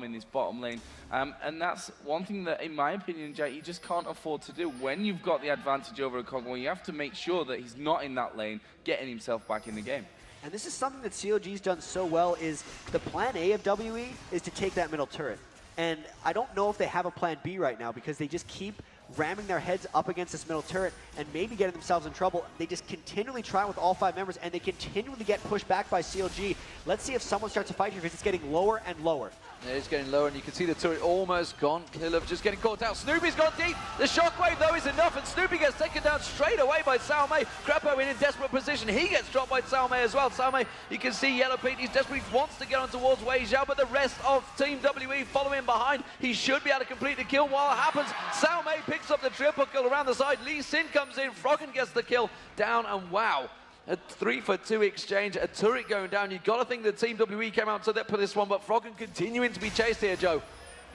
in his bottom lane. And that's one thing that, in my opinion, Jack, you just can't afford to do. When you've got the advantage over a Kog'Maw, you have to make sure that he's not in that lane, getting himself back in the game. And this is something that CLG's done so well is the plan A of WE is to take that middle turret. And I don't know if they have a plan B right now because they just keep ramming their heads up against this middle turret and maybe getting themselves in trouble. They just continually try with all 5 members and they continually get pushed back by CLG. Let's see if someone starts a fight here because it's getting lower and lower. It is getting lower, and you can see the turret almost gone. Clearlove just getting caught out. Snoopy's gone deep. The shockwave, though, is enough, and Snoopy gets taken down straight away by Xiaomei. Krepo in a desperate position. He gets dropped by Xiaomei as well. Xiaomei, you can see Yellow Pete, he desperately wants to get on towards Wei Xiao, but the rest of Team WE following behind. He should be able to complete the kill. While it happens, Xiaomei picks up the triple kill around the side. Lee Sin comes in. Froggen gets the kill down, and wow. A 3-for-2 exchange, a turret going down. You've got to think that Team WE came out to that for this one, but Froggen continuing to be chased here, Joe.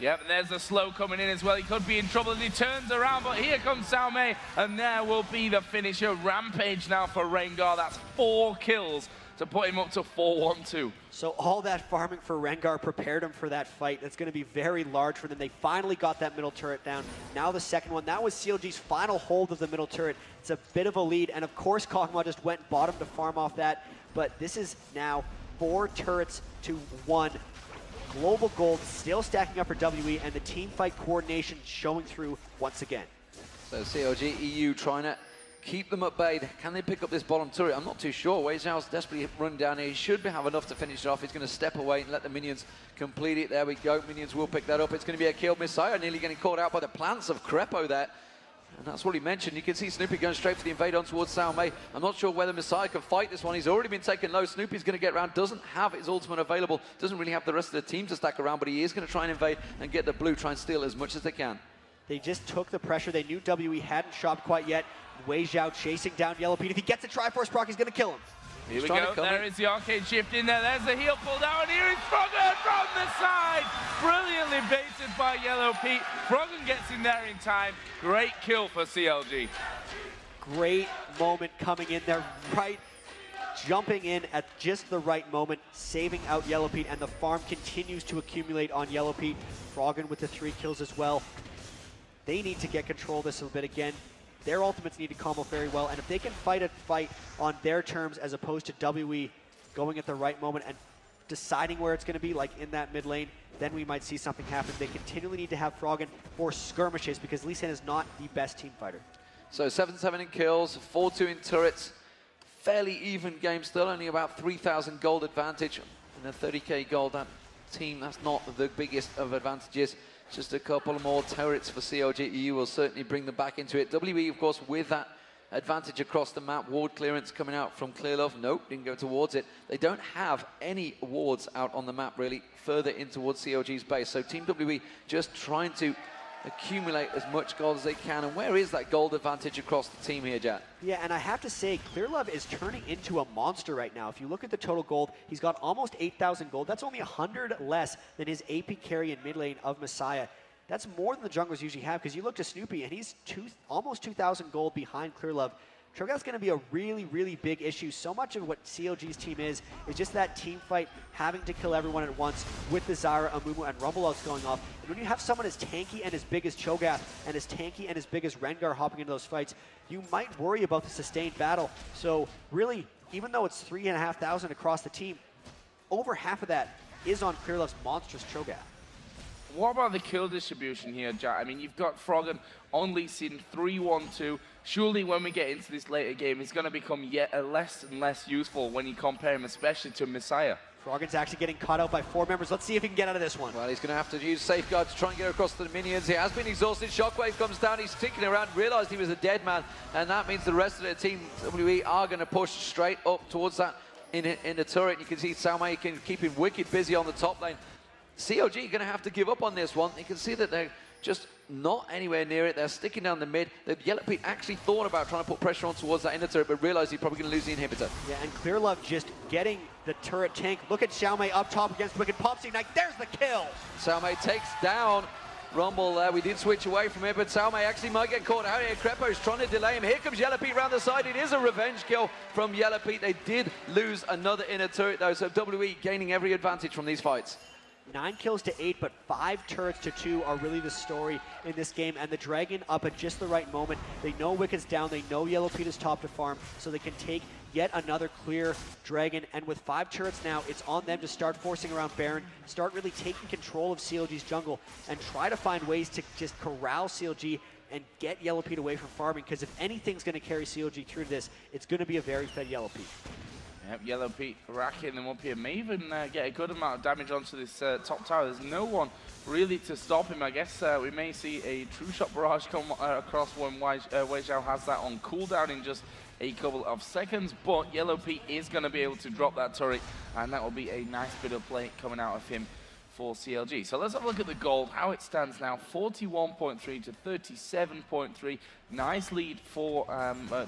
Yep, there's the slow coming in as well. He could be in trouble, and he turns around, but here comes Xiaomei, and there will be the finisher. Rampage now for Rengar. That's 4 kills to put him up to 4-1-2. So all that farming for Rengar prepared him for that fight. That's going to be very large for them. They finally got that middle turret down. Now the second one. That was CLG's final hold of the middle turret. It's a bit of a lead, and of course Kog'Maw just went bottom to farm off that. But this is now 4 turrets to 1. Global gold still stacking up for WE, and the team fight coordination showing through once again. So CLG EU trying to keep them at bay. Can they pick up this bottom turret? I'm not too sure. Wei Xiao's desperately run down here. He should have enough to finish it off. He's going to step away and let the minions complete it. There we go. Minions will pick that up. It's going to be a kill. Messiah nearly getting caught out by the plants of Krepo there. And that's what he mentioned. You can see Snoopy going straight for the invade on towards Xiaomei. I'm not sure whether Messiah can fight this one. He's already been taken low. Snoopy's going to get around. Doesn't have his ultimate available. Doesn't really have the rest of the team to stack around, but he is going to try and invade and get the blue, try and steal as much as they can. They just took the pressure. They knew WE hadn't shopped quite yet. Wei Xiao chasing down Yellow Pete. If he gets a Triforce proc, he's going to kill him. Here we go. There is the arcade shift in there. There's the heel pull down. Here is Froggen from the side. Brilliantly baited by Yellow Pete. Froggen gets in there in time. Great kill for CLG. Great moment coming in there, right? Jumping in at just the right moment, saving out Yellow Pete, and the farm continues to accumulate on Yellow Pete. Froggen with the 3 kills as well. They need to get control of this a bit again. Their ultimates need to combo very well, and if they can fight a fight on their terms as opposed to WE going at the right moment and deciding where it's going to be, like in that mid lane, then we might see something happen. They continually need to have Froggen for skirmishes because Lee Sin is not the best team fighter. So 7-7 in kills, 4-2 in turrets. Fairly even game still, only about 3,000 gold advantage. And a 30k gold, that team, that's not the biggest of advantages. Just a couple more turrets for CLG EU will certainly bring them back into it. WE, of course, with that advantage across the map. Ward clearance coming out from Clearlove. Nope, didn't go towards it. They don't have any wards out on the map, really, further in towards CLG's base. So Team WE just trying to accumulate as much gold as they can. And where is that gold advantage across the team here, Jack? Yeah, and I have to say, Clearlove is turning into a monster right now. If you look at the total gold, he's got almost 8,000 gold. That's only 100 less than his AP carry in mid lane of Messiah. That's more than the junglers usually have, because you look to Snoopy, and he's almost 2,000 gold behind Clearlove. Cho'Gath's going to be a really, really big issue. So much of what CLG's team is just that team fight, having to kill everyone at once with the Zyra, Amumu, and Rumble outs going off. And when you have someone as tanky and as big as Cho'Gath and as tanky and as big as Rengar hopping into those fights, you might worry about the sustained battle. So really, even though it's 3,500 across the team, over half of that is on Clearlove's monstrous Cho'Gath. What about the kill distribution here, Jack? I mean, you've got Froggen on Lee Sin 3-1-2. Surely when we get into this later game, he's going to become yet less and less useful when you compare him, especially to Messiah. Froggen's actually getting caught out by 4 members. Let's see if he can get out of this one. Well, he's going to have to use Safeguard to try and get across the minions. He has been exhausted. Shockwave comes down. He's ticking around, realized he was a dead man, and that means the rest of the team, WWE, are going to push straight up towards that in the turret. You can see Salmai can keep him wicked busy on the top lane. COG going to have to give up on this one. You can see that they're just not anywhere near it. They're sticking down the mid. The Yellow Pete actually thought about trying to put pressure on towards that inner turret, but realized he's probably going to lose the inhibitor. Yeah, and Clearlove just getting the turret tank. Look at Xiaomei up top against Wicked. Pops Ignite. There's the kill. Xiaomei takes down Rumble there. We did switch away from it, but Xiaomei actually might get caught out here. Krepo's trying to delay him. Here comes Yellow Pete around the side. It is a revenge kill from Yellow Pete. They did lose another inner turret though, so WWE gaining every advantage from these fights. 9 kills to 8, but 5 turrets to 2 are really the story in this game. And the Dragon up at just the right moment. They know Wicked's down. They know Yellow Pete is top to farm, so they can take yet another clear Dragon. And with 5 turrets now, it's on them to start forcing around Baron, start really taking control of CLG's jungle, and try to find ways to just corral CLG and get Yellow Pete away from farming. Because if anything's going to carry CLG through this, it's going to be a very fed Yellow Pete. Yep, Yellow Pete racking them up here. May even get a good amount of damage onto this top tower. There's no one really to stop him. I guess we may see a true shot barrage come across when Wei Xiao has that on cooldown in just a couple of seconds. But Yellow Pete is going to be able to drop that turret, and that will be a nice bit of play coming out of him for CLG. So let's have a look at the gold, how it stands now, 41.3 to 37.3. Nice lead for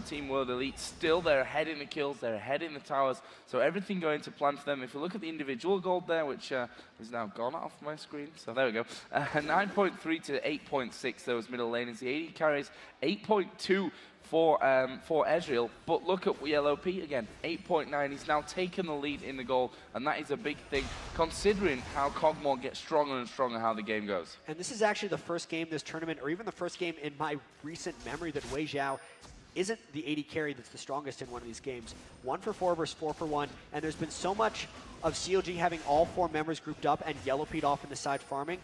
Team World Elite. Still, they're ahead in the kills, they're ahead in the towers, so everything going to plan for them. If you look at the individual gold there, which is now gone off my screen, so there we go. 9.3 to 8.6, those middle laners. The AD carries 8.2 for Ezreal, but look at Yellow Pete again, 8.9. He's now taken the lead in the goal, and that is a big thing, considering how Kog'Maw gets stronger and stronger how the game goes. And this is actually the first game this tournament, or even the first game in my recent memory, that Wei Xiao isn't the AD carry that's the strongest in one of these games. 1 for 4 versus 4 for 1, and there's been so much of CLG having all 4 members grouped up and Yellow Pete off in the side farming.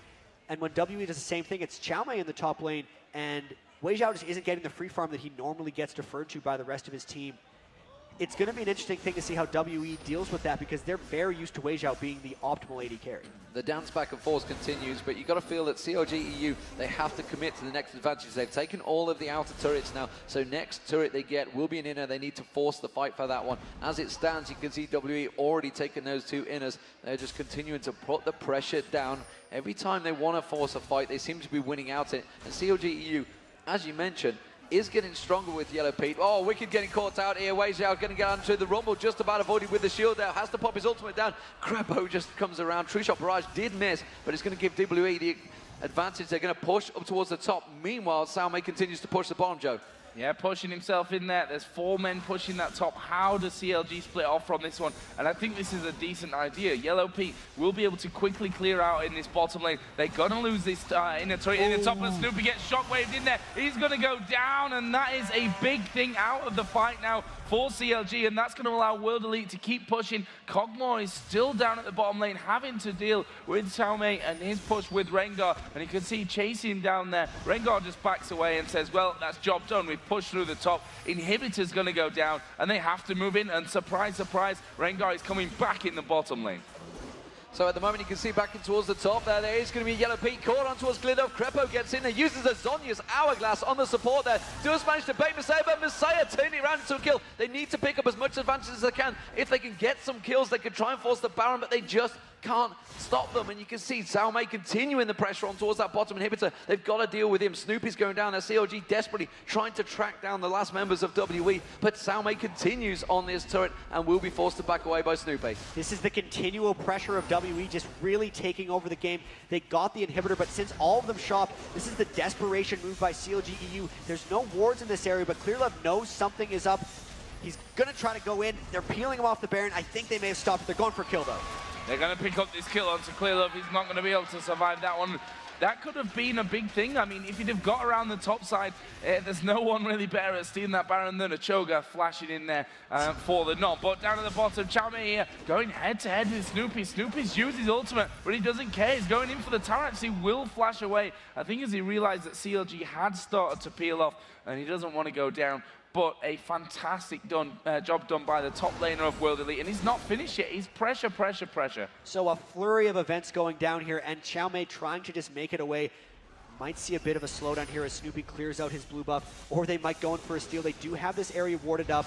And when WE does the same thing, it's Xiaomei in the top lane, and Wei Xiao just isn't getting the free farm that he normally gets deferred to by the rest of his team. It's going to be an interesting thing to see how WE deals with that, because they're very used to Wei Xiao being the optimal AD carry. The dance back and forth continues, but you've got to feel that CLG EU, they have to commit to the next advantage. They've taken all of the outer turrets now, so next turret they get will be an inner. They need to force the fight for that one. As it stands, you can see WE already taken those 2 inners. They're just continuing to put the pressure down. Every time they want to force a fight, they seem to be winning out it. And CLG EU, as you mentioned, is getting stronger with Yellow Pete. Oh, Wicked getting caught out here. Wei Xiao going to get onto the Rumble, just about avoided with the shield there. Has to pop his ultimate down. Krepo just comes around. True Shot Barrage did miss, but it's going to give WE the advantage. They're going to push up towards the top. Meanwhile, Salmei continues to push the bottom, Joe. Yeah, pushing himself in there. There's 4 men pushing that top. How does CLG split off from this one? And I think this is a decent idea. Yellow Pete will be able to quickly clear out in this bottom lane. They're going to lose this inner turret in the top, and Snoopy gets shockwaved in there. He's going to go down, and that is a big thing out of the fight now for CLG, and that's going to allow World Elite to keep pushing. Kog'Maw is still down at the bottom lane, having to deal with Xiaomei and his push with Rengar, and you can see chasing him down there. Rengar just backs away and says, well, that's job done. We've pushed through the top. Inhibitor's going to go down, and they have to move in, and surprise, surprise, Rengar is coming back in the bottom lane. So at the moment, you can see back in towards the top there. There is going to be Yellow Pete caught on towards Glidov. Krepo gets in there, uses a Zonya's Hourglass on the support there. Does manage to bait Messiah, but Messiah turning around into a kill. They need to pick up as much advantage as they can. If they can get some kills, they could try and force the Baron, but they just can't stop them. And you can see Xiaomei continuing the pressure on towards that bottom inhibitor. They've got to deal with him. Snoopy's going down there. CLG desperately trying to track down the last members of WE, but Xiaomei continues on this turret and will be forced to back away by Snoopy. This is the continual pressure of WE just really taking over the game. They got the inhibitor, but since all of them shop, this is the desperation move by CLG EU. There's no wards in this area, but Clearlove knows something is up. He's gonna try to go in. They're peeling him off the Baron. I think they may have stopped. They're going for a kill though. They're gonna pick up this kill onto Clearlove. He's not gonna be able to survive that one. That could have been a big thing. I mean, if he'd have got around the top side, there's no one really better at stealing that Baron than a Choga flashing in there for the knock. But down at the bottom, Xiaomei here going head-to-head with Snoopy. Snoopy's used his ultimate, but he doesn't care. He's going in for the tower. He will flash away. I think as he realized that CLG had started to peel off, and he doesn't want to go down. But a fantastic job done by the top laner of World Elite, and he's not finished yet. He's pressure, pressure, pressure. So a flurry of events going down here, and Xiaomei trying to just make it away. Might see a bit of a slowdown here as Snoopy clears out his blue buff, or they might go in for a steal. They do have this area warded up.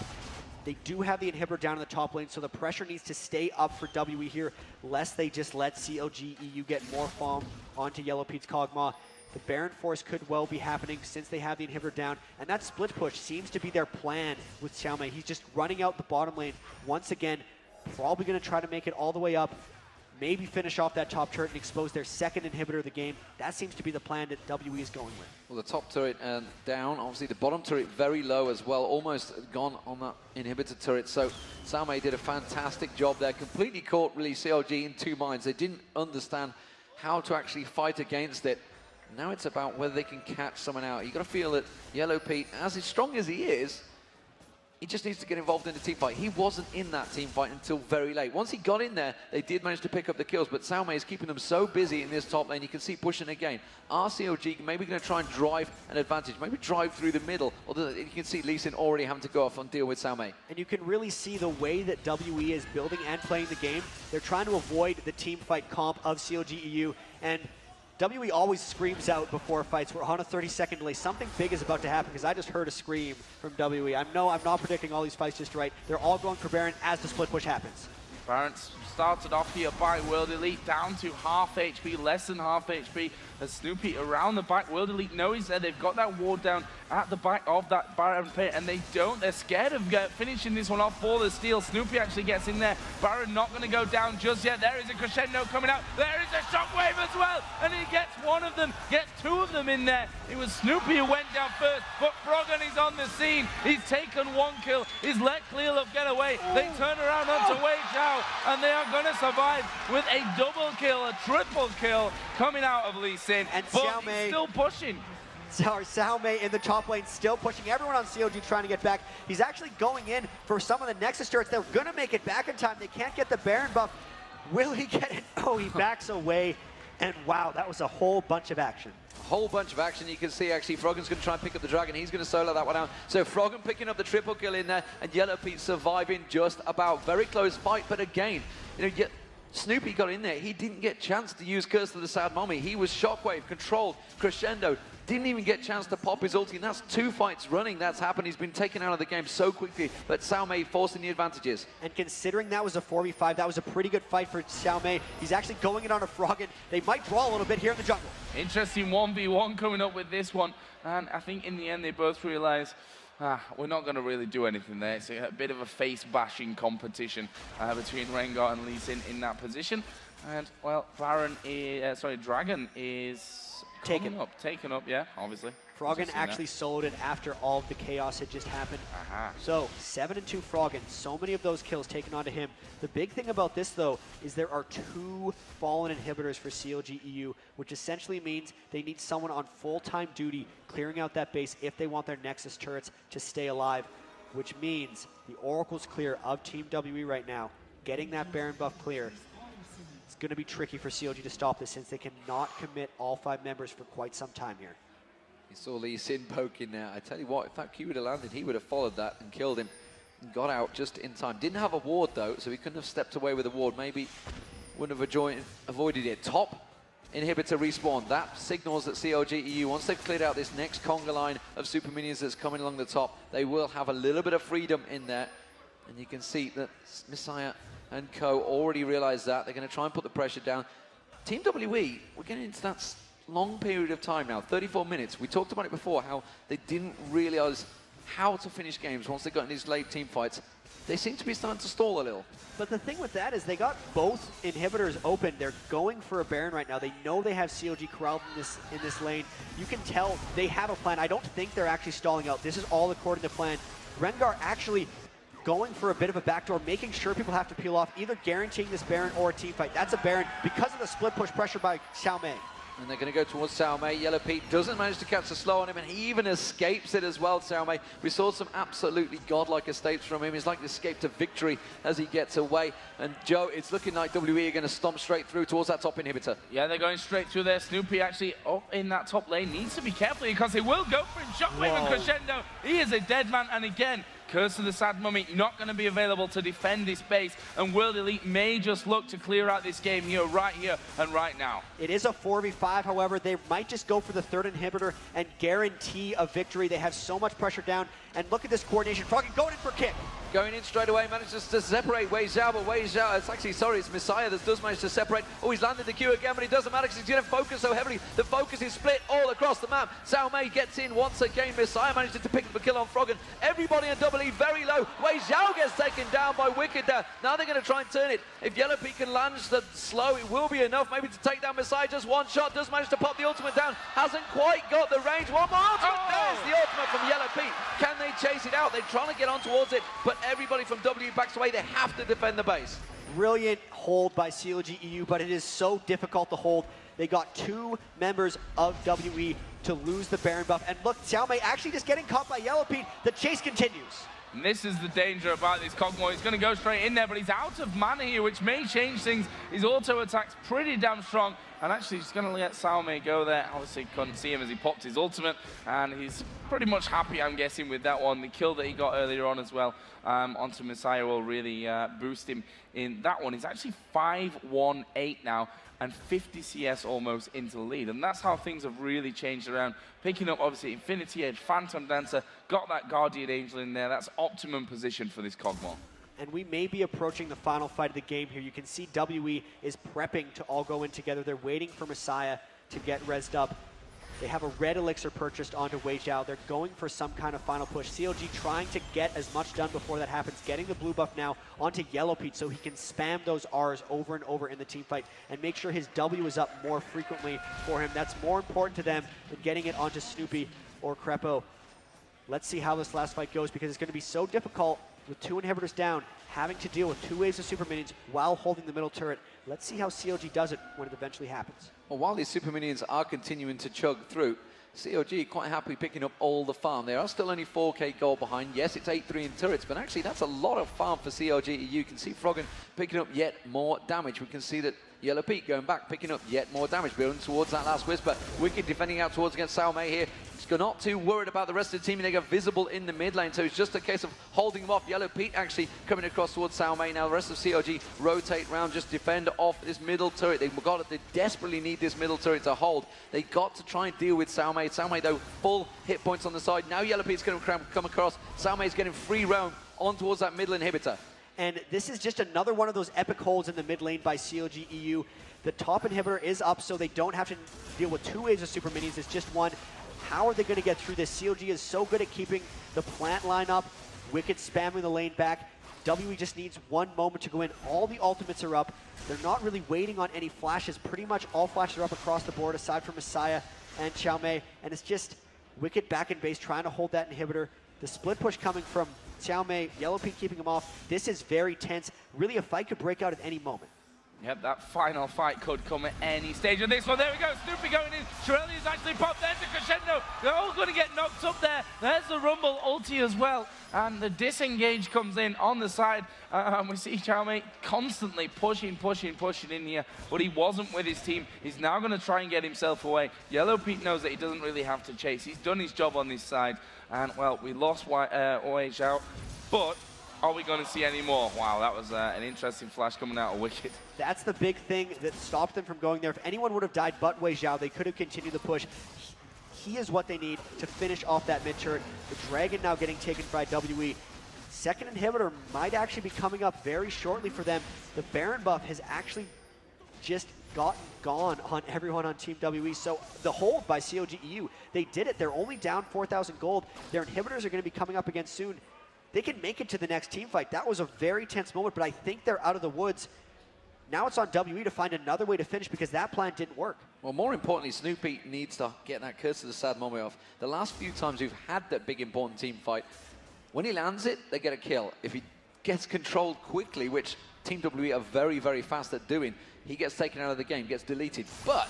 They do have the inhibitor down in the top lane, so the pressure needs to stay up for WE here, lest they just let CLG EU get more farm onto Yellow Pete's Kog'Maw. The Baron Force could well be happening since they have the inhibitor down, and that split push seems to be their plan with Xiaomei. He's just running out the bottom lane once again, probably going to try to make it all the way up, maybe finish off that top turret and expose their second inhibitor of the game. That seems to be the plan that WE is going with. Well, the top turret down, obviously the bottom turret very low as well, almost gone on that inhibitor turret. So Xiaomei did a fantastic job there, completely caught really CLG in two minds. They didn't understand how to actually fight against it. Now it's about whether they can catch someone out. You've got to feel that Yellow Pete, as strong as he is, he just needs to get involved in the team fight. He wasn't in that team fight until very late. Once he got in there, they did manage to pick up the kills, but Xiaomei is keeping them so busy in this top lane. You can see pushing again. RCLG maybe going to try and drive an advantage, maybe drive through the middle, although you can see Lee Sin already having to go off and deal with Xiaomei. And you can really see the way that WE is building and playing the game. They're trying to avoid the team fight comp of CLG EU, and WE always screams out before fights. We're on a 30-second delay. Something big is about to happen because I just heard a scream from WE. I'm not predicting all these fights just right. They're all going for Baron as the split push happens. Baron started off here by World Elite, down to half HP, less than half HP. As Snoopy around the back, World Elite know he's there. They've got that ward down at the back of that Baron pit, and they don't. They're scared of finishing this one off for the steal. Snoopy actually gets in there. Baron not going to go down just yet. There is a crescendo coming out. There is a shockwave as well, and he gets one of them, gets two of them in there. It was Snoopy who went down first, but Froggen is on the scene. He's taken one kill. He's let Clearlove get away. They turn around onto Wei Zhao, and they are going to survive with a double kill, a triple kill coming out of Lee Sin. And but Xiaomei he's still pushing. Xiaomei in the top lane still pushing. Everyone on CLG trying to get back. He's actually going in for some of the Nexus turrets. They're going to make it back in time. They can't get the Baron buff. Will he get it? Oh, he backs away. And wow, that was a whole bunch of action. A whole bunch of action. You can see actually Froggen's going to try and pick up the dragon. He's going to solo that one out. So Froggen picking up the triple kill in there, and Yellow Pete surviving just about. Very close fight, but again, you know, Snoopy got in there. He didn't get a chance to use Curse of the Sad Mommy. He was shockwave, controlled, crescendo. Didn't even get a chance to pop his ulti, and that's two fights running that's happened. He's been taken out of the game so quickly, but Xiaomei forcing the advantages. And considering that was a 4v5, that was a pretty good fight for Xiaomei. He's actually going in on a Froggen. They might draw a little bit here in the jungle. Interesting 1v1 coming up with this one, and I think in the end they both realize we're not going to really do anything there. It's a bit of a face-bashing competition between Rengar and Lee Sin in that position. And, well, Dragon is taken up, yeah, obviously. Froggen actually soloed it after all of the chaos had just happened. So 7-2 Froggen, so many of those kills taken onto him. The big thing about this though is there are 2 fallen inhibitors for CLG EU, which essentially means they need someone on full-time duty clearing out that base if they want their Nexus turrets to stay alive, which means the Oracle's clear of Team WE right now. Getting that Baron buff clear, it's going to be tricky for CLG to stop this since they cannot commit all 5 members for quite some time here. You saw Lee Sin poking there. I tell you what, if that Q would have landed, he would have followed that and killed him and got out just in time. Didn't have a ward though, so he couldn't have stepped away with a ward. Maybe wouldn't have avoided it. Top inhibitor respawn. That signals that CLG EU, once they've cleared out this next conga line of super minions that's coming along the top, they will have a little bit of freedom in there. And you can see that Messiah and co already realized that. They're going to try and put the pressure down. Team WE, we're getting into that long period of time now, 34 minutes. We talked about it before, how they didn't realize how to finish games once they got in these late team fights. They seem to be starting to stall a little. But the thing with that is they got both inhibitors open. They're going for a Baron right now. They know they have CLG corralled in this lane. You can tell they have a plan. I don't think they're actually stalling out. This is all according to plan. Rengar actually going for a bit of a backdoor, making sure people have to peel off, either guaranteeing this Baron or a team fight. That's a Baron because of the split push pressure by Xiaomei. And they're going to go towards Xiaomei. Yellow Pete doesn't manage to catch the slow on him, and he even escapes it as well, Xiaomei. We saw some absolutely godlike escapes from him. It's like the escape to victory as he gets away. And Joe, it's looking like WE are going to stomp straight through towards that top inhibitor. Yeah, they're going straight through there. Snoopy actually up in that top lane needs to be careful because he will go for it. Shockwave and Crescendo. He is a dead man, and again, Curse of the Sad Mummy not going to be available to defend this base, and World Elite may just look to clear out this game here and right now. It is a 4v5, however. They might just go for the third inhibitor and guarantee a victory. They have so much pressure down, and look at this coordination. Froggen going in for a kick. Going in straight away, manages to separate Wei Xiao, but Wei Xiao, it's actually, sorry, it's Messiah that does manage to separate. Oh, he's landed the Q again, but it doesn't matter because he's going to focus so heavily. The focus is split all across the map. Xiaomei gets in once again. Messiah manages to pick up a kill on Froggen. Everybody in double E very low. Wei Xiao gets taken down by Wicked there. Now they're going to try and turn it. If Yellow Pete can land the slow, it will be enough maybe to take down Messiah. Just one shot, does manage to pop the ultimate down. Hasn't quite got the range. One more ultimate. There's the ultimate from Yellow Pete. Can they chase it out? They're trying to get on towards it, but everybody from W backs away. They have to defend the base. Brilliant hold by CLG EU, but it is so difficult to hold. They got two members of WE to lose the Baron buff. And look, Xiaomei actually just getting caught by Yellow Pete. The chase continues. And this is the danger about this Kog'Maw. He's going to go straight in there, but he's out of mana here, which may change things. His auto attack's pretty damn strong. And actually, he's going to let Xiaomei go there. Obviously, couldn't see him as he popped his ultimate. And he's pretty much happy, I'm guessing, with that one. The kill that he got earlier on as well onto Messiah will really boost him in that one. He's actually 5-1-8 now, and 50 CS almost into the lead. And that's how things have really changed around. Picking up, obviously, Infinity Edge, Phantom Dancer, got that Guardian Angel in there. That's optimum position for this Kog'Maw. And we may be approaching the final fight of the game here. You can see WE is prepping to all go in together. They're waiting for Messiah to get rezzed up. They have a red elixir purchased onto Wei Xiao. They're going for some kind of final push. CLG trying to get as much done before that happens, getting the blue buff now onto Yellow Pete so he can spam those Rs over and over in the team fight and make sure his W is up more frequently for him. That's more important to them than getting it onto Snoopy or Crepo. Let's see how this last fight goes, because it's going to be so difficult with two inhibitors down, having to deal with two waves of super minions while holding the middle turret. Let's see how CLG does it when it eventually happens. Well, while these super minions are continuing to chug through, CLG quite happily picking up all the farm. They are still only 4k gold behind. Yes, it's 8-3 in turrets, but actually that's a lot of farm for CLG. You can see Froggen picking up yet more damage. We can see that Yellow Pete going back, picking up yet more damage, building towards that last Whisper. Wicked defending out towards against Xiaomei here. He's not too worried about the rest of the team. They go visible in the mid lane, so it's just a case of holding them off. Yellow Pete actually coming across towards Xiaomei. Now the rest of CLG rotate round, just defend off this middle turret. They desperately need this middle turret to hold. They got to try and deal with Xiaomei. Xiaomei, though, full hit points on the side. Now Yellow Pete's going to come across. Xiaomei's getting free roam on towards that middle inhibitor. And this is just another one of those epic holds in the mid lane by CLG EU. The top inhibitor is up, so they don't have to deal with two waves of super minions. It's just one. How are they going to get through this? CLG is so good at keeping the plant line up. Wicked spamming the lane back. WE just needs one moment to go in. All the ultimates are up. They're not really waiting on any flashes. Pretty much all flashes are up across the board, aside from Messiah and Xiaomei. And it's just Wicked back in base, trying to hold that inhibitor. The split push coming from Xiaomei, Yellow Pete keeping him off. This is very tense. Really, a fight could break out at any moment. Yep, that final fight could come at any stage of this one. There we go, Snoopy going in. Shirelli's actually popped there to Crescendo. They're all going to get knocked up there. There's the Rumble ulti as well. And the disengage comes in on the side. We see Xiaomei constantly pushing in here. But he wasn't with his team. He's now going to try and get himself away. Yellow Pete knows that he doesn't really have to chase. He's done his job on this side. And, well, we lost Wei Xiao. But are we going to see any more? Wow, that was an interesting flash coming out of Wicked. That's the big thing that stopped them from going there. If anyone would have died but Wei Xiao, they could have continued the push. He is what they need to finish off that mid turret. The Dragon now getting taken by WE. second inhibitor might actually be coming up very shortly for them. The Baron buff has actually just gotten gone on everyone on Team WE. So the hold by COG EU, they did it. They're only down 4,000 gold. Their inhibitors are going to be coming up again soon. They can make it to the next team fight. That was a very tense moment, but I think they're out of the woods. Now it's on WE to find another way to finish because that plan didn't work. Well, more importantly, Snoopy needs to get that Curse of the Sad Mommy off. The last few times we've had that big important team fight, when he lands it, they get a kill. If he gets controlled quickly, which Team WE are very, very fast at doing, he gets taken out of the game, gets deleted. But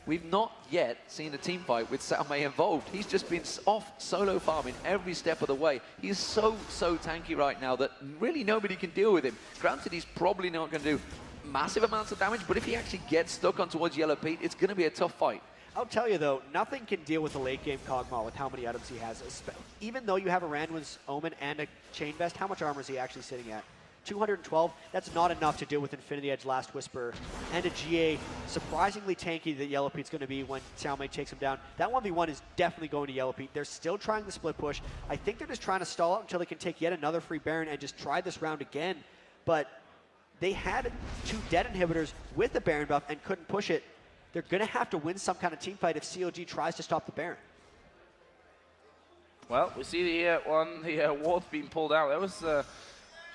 we've not yet seen a team fight with Salmei involved. He's just been off solo farming every step of the way. He's so tanky right now that really nobody can deal with him. Granted, he's probably not going to do massive amounts of damage, but if he actually gets stuck on towards Yellow Pete, it's going to be a tough fight. I'll tell you though, nothing can deal with the late game Kog'Maw with how many items he has. Even though you have a Randuin's Omen and a Chain Vest, how much armor is he actually sitting at? 212, that's not enough to deal with Infinity Edge, Last Whisper, and a GA surprisingly tanky that Yellow Pete's going to be when Xiaomei takes him down. That 1v1 is definitely going to Yellow Pete. They're still trying the split push. I think they're just trying to stall out until they can take yet another free Baron and just try this round again. But they had 2 dead inhibitors with the Baron buff and couldn't push it. They're going to have to win some kind of team fight if COG tries to stop the Baron. Well, we see the ward being pulled out. That was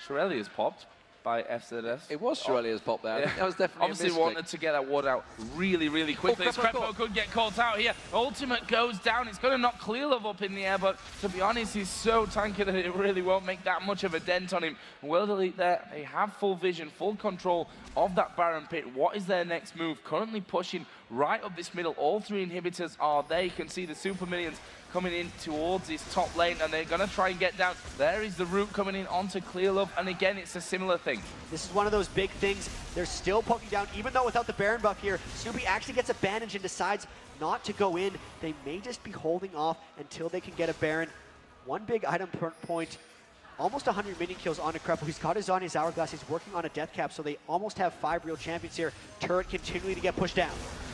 Shirelia's popped by FZS. It was Shirelia's pop there. Yeah. That was definitely obviously wanted to get that ward out really, really quickly. Krepo could get caught out here. Ultimate goes down. It's going to knock Clearlove up in the air, but to be honest, he's so tanky that it really won't make that much of a dent on him. World Elite there, they have full vision, full control of that Baron pit. What is their next move? Currently pushing right up this middle. All 3 inhibitors are there. You can see the Super Minions coming in towards this top lane, and they're going to try and get down. There is the root coming in onto Clearlove, and again, it's a similar thing. This is one of those big things. They're still poking down, even though without the Baron buff here, Snoopy actually gets a bandage and decides not to go in. They may just be holding off until they can get a Baron. One big item point, almost 100 minion kills onto Krepo. He's got his on his hourglass. He's working on a death cap, so they almost have 5 real champions here. Turret continuing to get pushed down.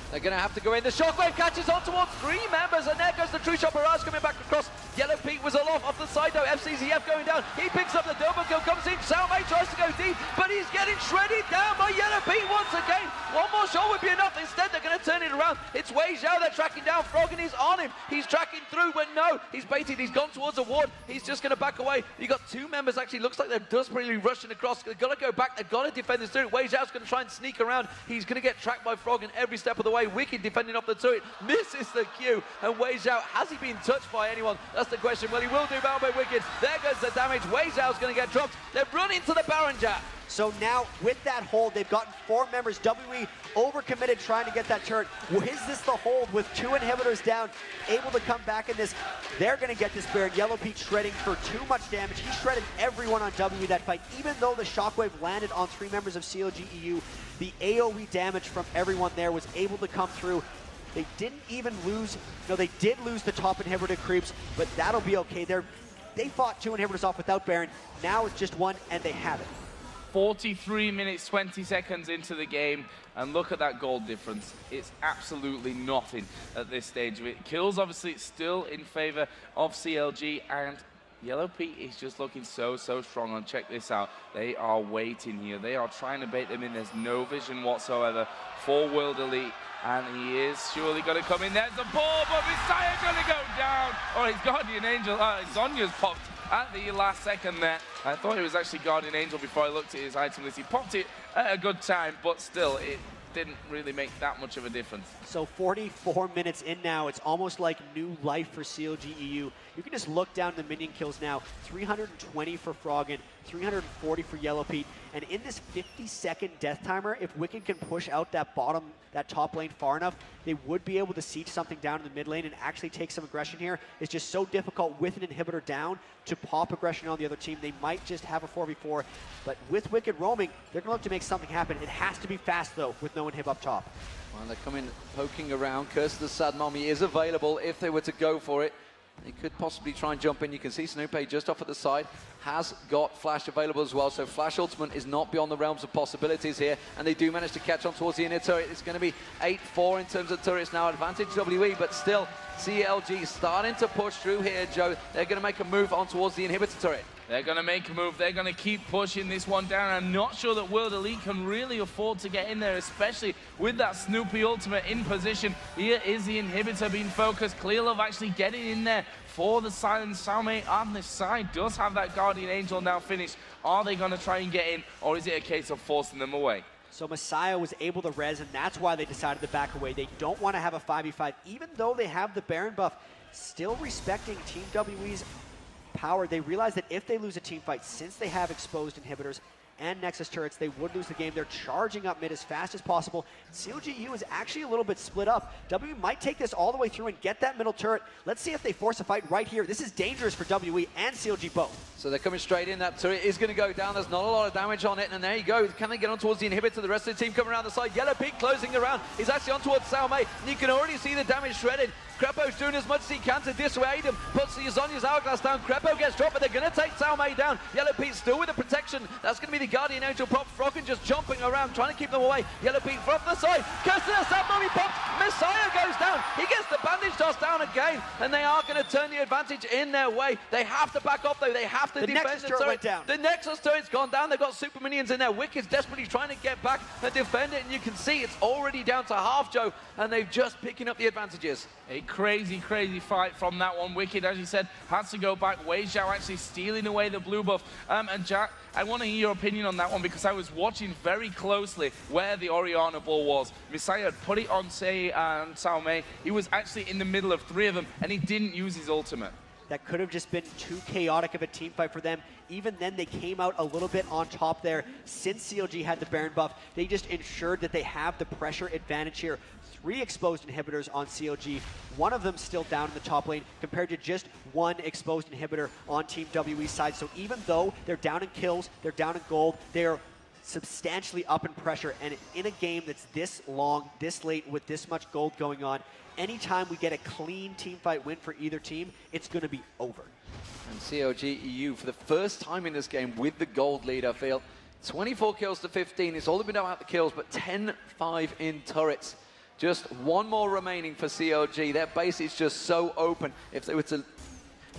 They're going to have to go in. The shockwave catches on towards 3 members, and there goes the True Shot Barrage coming back across. Yellow Pete was off the side though. FCZF going down. He picks up the double kill, comes in. Xiaomei tries to go deep, but he's getting shredded down by Yellow Pete once again. One more shot would be enough. Instead, they're going to turn it around. It's Wei Zhao. They're tracking down. Froggen is on him. He's tracking through, but no, he's baited. He's gone towards a ward. He's just going to back away. You got 2 members. Actually, looks like they're desperately rushing across. They've got to go back. They've got to defend this turret. Wei Zhao's going to try and sneak around. He's going to get tracked by Froggen every step of the way. Wicked defending off the turret, misses the Q, and Wei Zhao, has he been touched by anyone? That's the question. Well, he will do, bound by Wicked. There goes the damage. Wei Zhao's going to get dropped. They've run into the Baron Jab. So now, with that hold, they've gotten 4 members. WE overcommitted trying to get that turret. Is this the hold with 2 inhibitors down, able to come back in this? They're going to get this Baron. Yellow Pete shredding for too much damage. He shredded everyone on WE that fight. Even though the shockwave landed on 3 members of COG EU, the AoE damage from everyone there was able to come through. They didn't even lose, no, they did lose the top inhibitor creeps, but that'll be okay. They fought 2 inhibitors off without Baron. Now it's just 1, and they have it. 43 minutes, 20 seconds into the game, and look at that gold difference. It's absolutely nothing at this stage of it. Kills, obviously, still in favor of CLG, and Yellow Pete is just looking so strong. And check this out. They are waiting here. They are trying to bait them in. There's no vision whatsoever for World Elite. And he is surely going to come in. There's the ball, but Messiah's going to go down. Oh, his Guardian Angel. Sonya's popped at the last second there. I thought it was actually Guardian Angel before I looked at his item list. He popped it at a good time, but still, it didn't really make that much of a difference. So 44 minutes in now, it's almost like new life for CLG EU. You can just look down the minion kills now. 320 for Froggen, 340 for Yellow Pete. And in this 50-second death timer, if Wicked can push out that top lane far enough, they would be able to siege something down in the mid lane and actually take some aggression here. It's just so difficult with an inhibitor down to pop aggression on the other team. They might just have a 4v4, but with Wicked roaming, they're going to look to make something happen. It has to be fast, though, with no inhib up top. Well, they're coming, poking around. Curse of the Sad Mommy is available if they were to go for it. They could possibly try and jump in. You can see Snoopy just off at the side has got Flash available as well. So Flash Ultimate is not beyond the realms of possibilities here. And they do manage to catch on towards the inner turret. It's going to be 8-4 in terms of turrets now. Advantage WE, but still CLG starting to push through here, Joe. They're going to make a move on towards the inhibitor turret. They're going to make a move. They're going to keep pushing this one down. I'm not sure that World Elite can really afford to get in there, especially with that Snoopy ultimate in position. Here is the inhibitor being focused. Clearlove actually getting in there for the silent. Xiaomei on this side does have that Guardian Angel now finished. Are they going to try and get in, or is it a case of forcing them away? So Messiah was able to res, and that's why they decided to back away. They don't want to have a 5v5, even though they have the Baron buff. Still respecting Team WE's power. They realize that if they lose a team fight, since they have exposed inhibitors and Nexus turrets, they would lose the game. They're charging up mid as fast as possible. CLGU is actually a little bit split up. WE might take this all the way through and get that middle turret. Let's see if they force a fight right here. This is dangerous for WE and CLG both. So they're coming straight in. That turret is going to go down. There's not a lot of damage on it. And there you go. Can they get on towards the inhibitor? The rest of the team coming around the side. Yellow Peak closing around. He's actually on towards Xiaomei. And you can already see the damage shredded. Crepo's doing as much as he can to dissuade him. Puts the Zhonya's hourglass down. Crepo gets dropped, but they're going to take Xiaomei down. Yellow Pete still with the protection. That's going to be the Guardian Angel prop. Froggen just jumping around, trying to keep them away. Yellow Pete from the side. Customer that mommy pops. Messiah goes down. He gets the bandage toss down again, and they are going to turn the advantage in their way. They have to back off, though. They have to defend Nexus turret went down. The Nexus turret's gone down. They've got super minions in there. Wicked's desperately trying to get back and defend it, and you can see it's already down to half, Joe, and they've just picking up the advantages. A crazy, crazy fight from that one. Wicked, as you said, has to go back. Wei Xiao actually stealing away the blue buff. And Jack, I want to hear your opinion on that one because I was watching very closely where the Orianna ball was. Messiah had put it on Sei and Xiaomei. He was actually in the middle of three of them, and he didn't use his ultimate. That could have just been too chaotic of a team fight for them. Even then, they came out a little bit on top there. Since CLG had the Baron buff, they just ensured that they have the pressure advantage here. 3 exposed inhibitors on CLG, one of them still down in the top lane, compared to just 1 exposed inhibitor on Team WE's side. So even though they're down in kills, they're down in gold, they're substantially up in pressure. And in a game that's this long, this late, with this much gold going on, anytime we get a clean team fight win for either team, it's going to be over. And CLG EU, for the first time in this game with the gold lead, I feel, 24 kills to 15. It's all been about the kills, but 10-5 in turrets. Just one more remaining for CLG. Their base is just so open. If they were to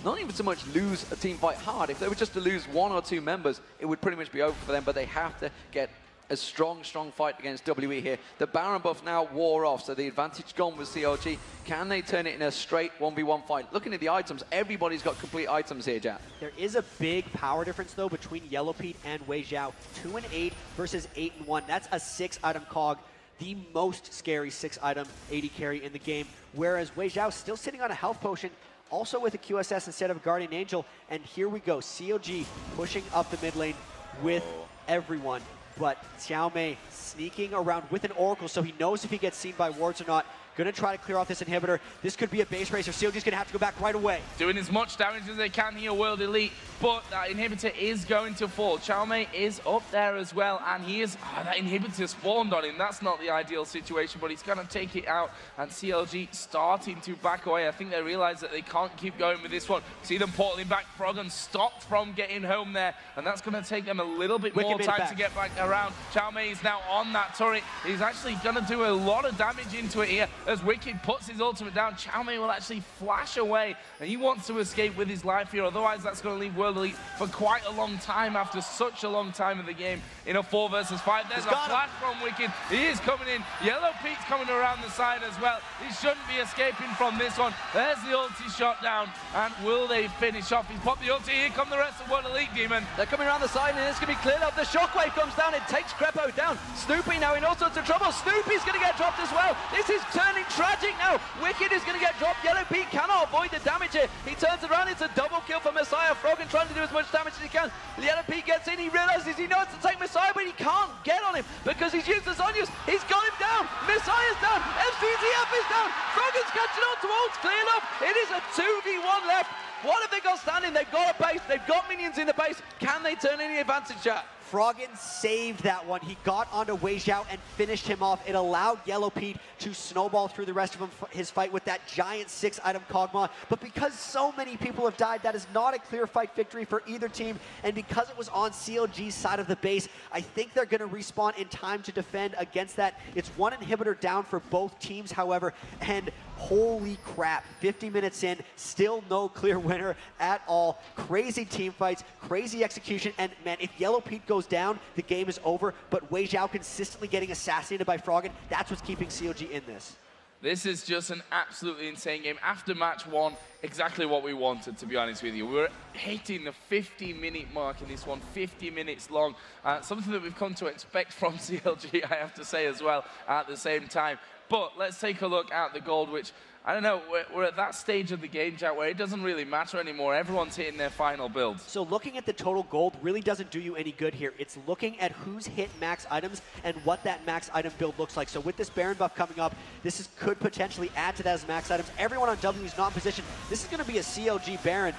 not even so much lose a team fight hard, if they were just to lose 1 or 2 members, it would pretty much be over for them, but they have to get a strong fight against WE here. The Baron buff now wore off, so the advantage gone with CLG. Can they turn it in a straight 1v1 fight? Looking at the items, everybody's got complete items here, Jack. There is a big power difference, though, between Yellow Pete and Wei Xiao. 2 and 8 versus 8 and 1. That's a 6-item cog. The most scary 6-item AD carry in the game, whereas Wei Xiao still sitting on a health potion, also with a QSS instead of a Guardian Angel. And here we go, CLG pushing up the mid lane with everyone. But Xiaomei sneaking around with an Oracle, so he knows if he gets seen by wards or not. Going to try to clear off this inhibitor. This could be a base racer. CLG's going to have to go back right away. Doing as much damage as they can here, World Elite, but that inhibitor is going to fall. Xiaomei is up there as well, and he is... that inhibitor spawned on him. That's not the ideal situation, but he's going to take it out, and CLG starting to back away. I think they realize that they can't keep going with this one. See them portaling back. Froggen stopped from getting home there, and that's going to take them a little bit more time to get back around. Xiaomei is now on that turret. He's actually going to do a lot of damage into it here. As Wicked puts his ultimate down, Xiaomei will actually flash away, and he wants to escape with his life here. Otherwise, that's going to leave World Elite for quite a long time after such a long time of the game in a 4 versus 5. There's a flash from Wicked. He is coming in. Yellow Pete's coming around the side as well. He shouldn't be escaping from this one. There's the ulti shot down, and will they finish off? He's popped the ulti. Here come the rest of World Elite, Demon. They're coming around the side, and it's going to be cleared up. The shockwave comes down. It takes Crepo down. Snoopy now in all sorts of trouble. Snoopy's going to get dropped as well. This is turning tragic now. Wicked is going to get dropped. Yellow Pete cannot avoid the damage here. He turns around. It's a double kill for Messiah. Froggen trying to do as much damage as he can. Yellow Pete gets in. He realizes he knows to take Messiah, but he can't get on him because he's used the Zhonya's. He's got him down. Messiah's down. FCTF is down. Froggen's catching on towards Clearlove. It is a 2v1 left. What have they got standing? They've got a base. They've got minions in the base. Can they turn any advantage, Jack? Froggen saved that one. He got onto Wei Zhao and finished him off. It allowed Yellow Pete to snowball through the rest of his fight with that giant 6-item Kog'Maw. But because so many people have died, that is not a clear fight victory for either team. And because it was on CLG's side of the base, I think they're going to respawn in time to defend against that. It's one inhibitor down for both teams, however, and holy crap, 50 minutes in, still no clear winner at all. Crazy team fights, crazy execution, and man, if Yellow Pete goes down, the game is over, but Wei Zhao consistently getting assassinated by Froggen, that's what's keeping CLG in this. This is just an absolutely insane game. After match one, exactly what we wanted, to be honest with you. We were hitting the 50-minute mark in this one, 50 minutes long. Something that we've come to expect from CLG, I have to say as well, at the same time. But let's take a look at the gold, which, I don't know, we're at that stage of the game, Jack, where it doesn't really matter anymore. Everyone's hitting their final builds. So looking at the total gold really doesn't do you any good here. It's looking at who's hit max items and what that max item build looks like. So with this Baron buff coming up, this could potentially add to that as max items. Everyone on W is not in position. This is going to be a CLG Baron.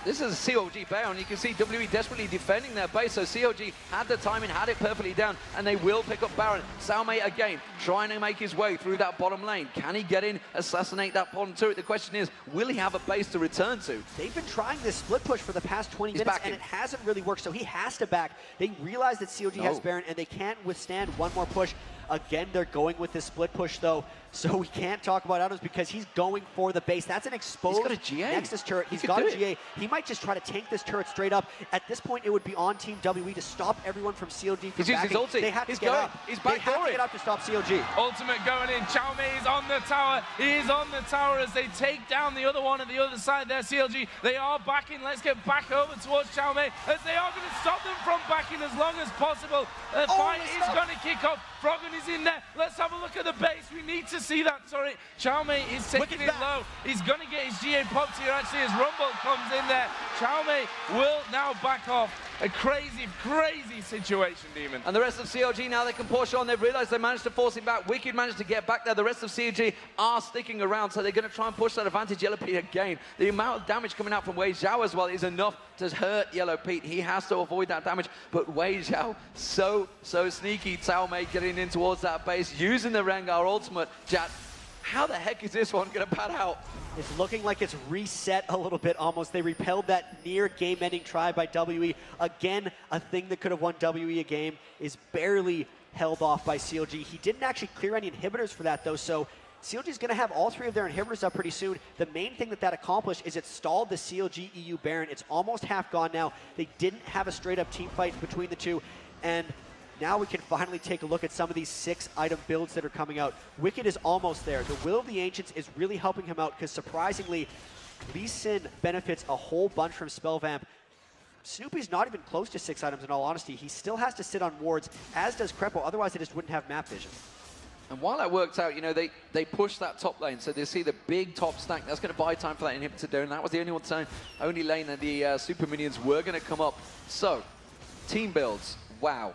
This is a CLG Baron. You can see WE desperately defending their base, so CLG had the timing, had it perfectly down, and they will pick up Baron. Xiaomei again, trying to make his way through that bottom lane. Can he get in, assassinate that bottom turret? The question is, will he have a base to return to? They've been trying this split push for the past 20 minutes, and it hasn't really worked, so he has to back. They realize that CLG has Baron, and they can't withstand one more push. Again, they're going with this split push, though, so we can't talk about Adams because he's going for the base. That's an exposed Nexus turret. He's got a GA. He might just try to tank this turret straight up. At this point, it would be on Team WE to stop everyone from CLG from backing. His ulti. They have to get up. He's they have to get up to stop CLG. Ultimate going in. Xiaomei is on the tower. He is on the tower as they take down the other one on the other side there, CLG. They are backing. Let's get back over towards Xiaomei as they are going to stop them from backing as long as possible. The fight is going to kick off. Froggen is in there. Let's have a look at the base. We need to see that. Sorry. Xiaomei is taking it low. He's going to get his GA popped here actually as Rumble comes in there. Xiaomei will now back off. A crazy, crazy situation, Demon. And the rest of CLG now, they can push on. They've realized they managed to force him back. Wicked managed to get back there. The rest of CLG are sticking around, so they're going to try and push that advantage. Yellow Pete again. The amount of damage coming out from Wei Zhao as well is enough to hurt Yellow Pete. He has to avoid that damage, but Wei Zhao, so sneaky. Xiaomei getting in towards that base, using the Rengar ultimate. Jat, how the heck is this one going to pan out? It's looking like it's reset a little bit almost. They repelled that near game-ending try by WE. Again, a thing that could have won WE a game is barely held off by CLG. He didn't actually clear any inhibitors for that, though, so CLG is going to have all three of their inhibitors up pretty soon. The main thing that accomplished is it stalled the CLG EU Baron. It's almost half gone now. They didn't have a straight-up team fight between the two, and now we can finally take a look at some of these 6-item builds that are coming out. Wicked is almost there. The Will of the Ancients is really helping him out because, surprisingly, Lee Sin benefits a whole bunch from Spellvamp. Snoopy's not even close to 6 items, in all honesty. He still has to sit on wards, as does Krepo. Otherwise, they just wouldn't have map vision. And while that worked out, you know, they pushed that top lane, so they see the big top stack. That's going to buy time for that inhibitor there, and that was the only lane that the super minions were going to come up. So, team builds, wow.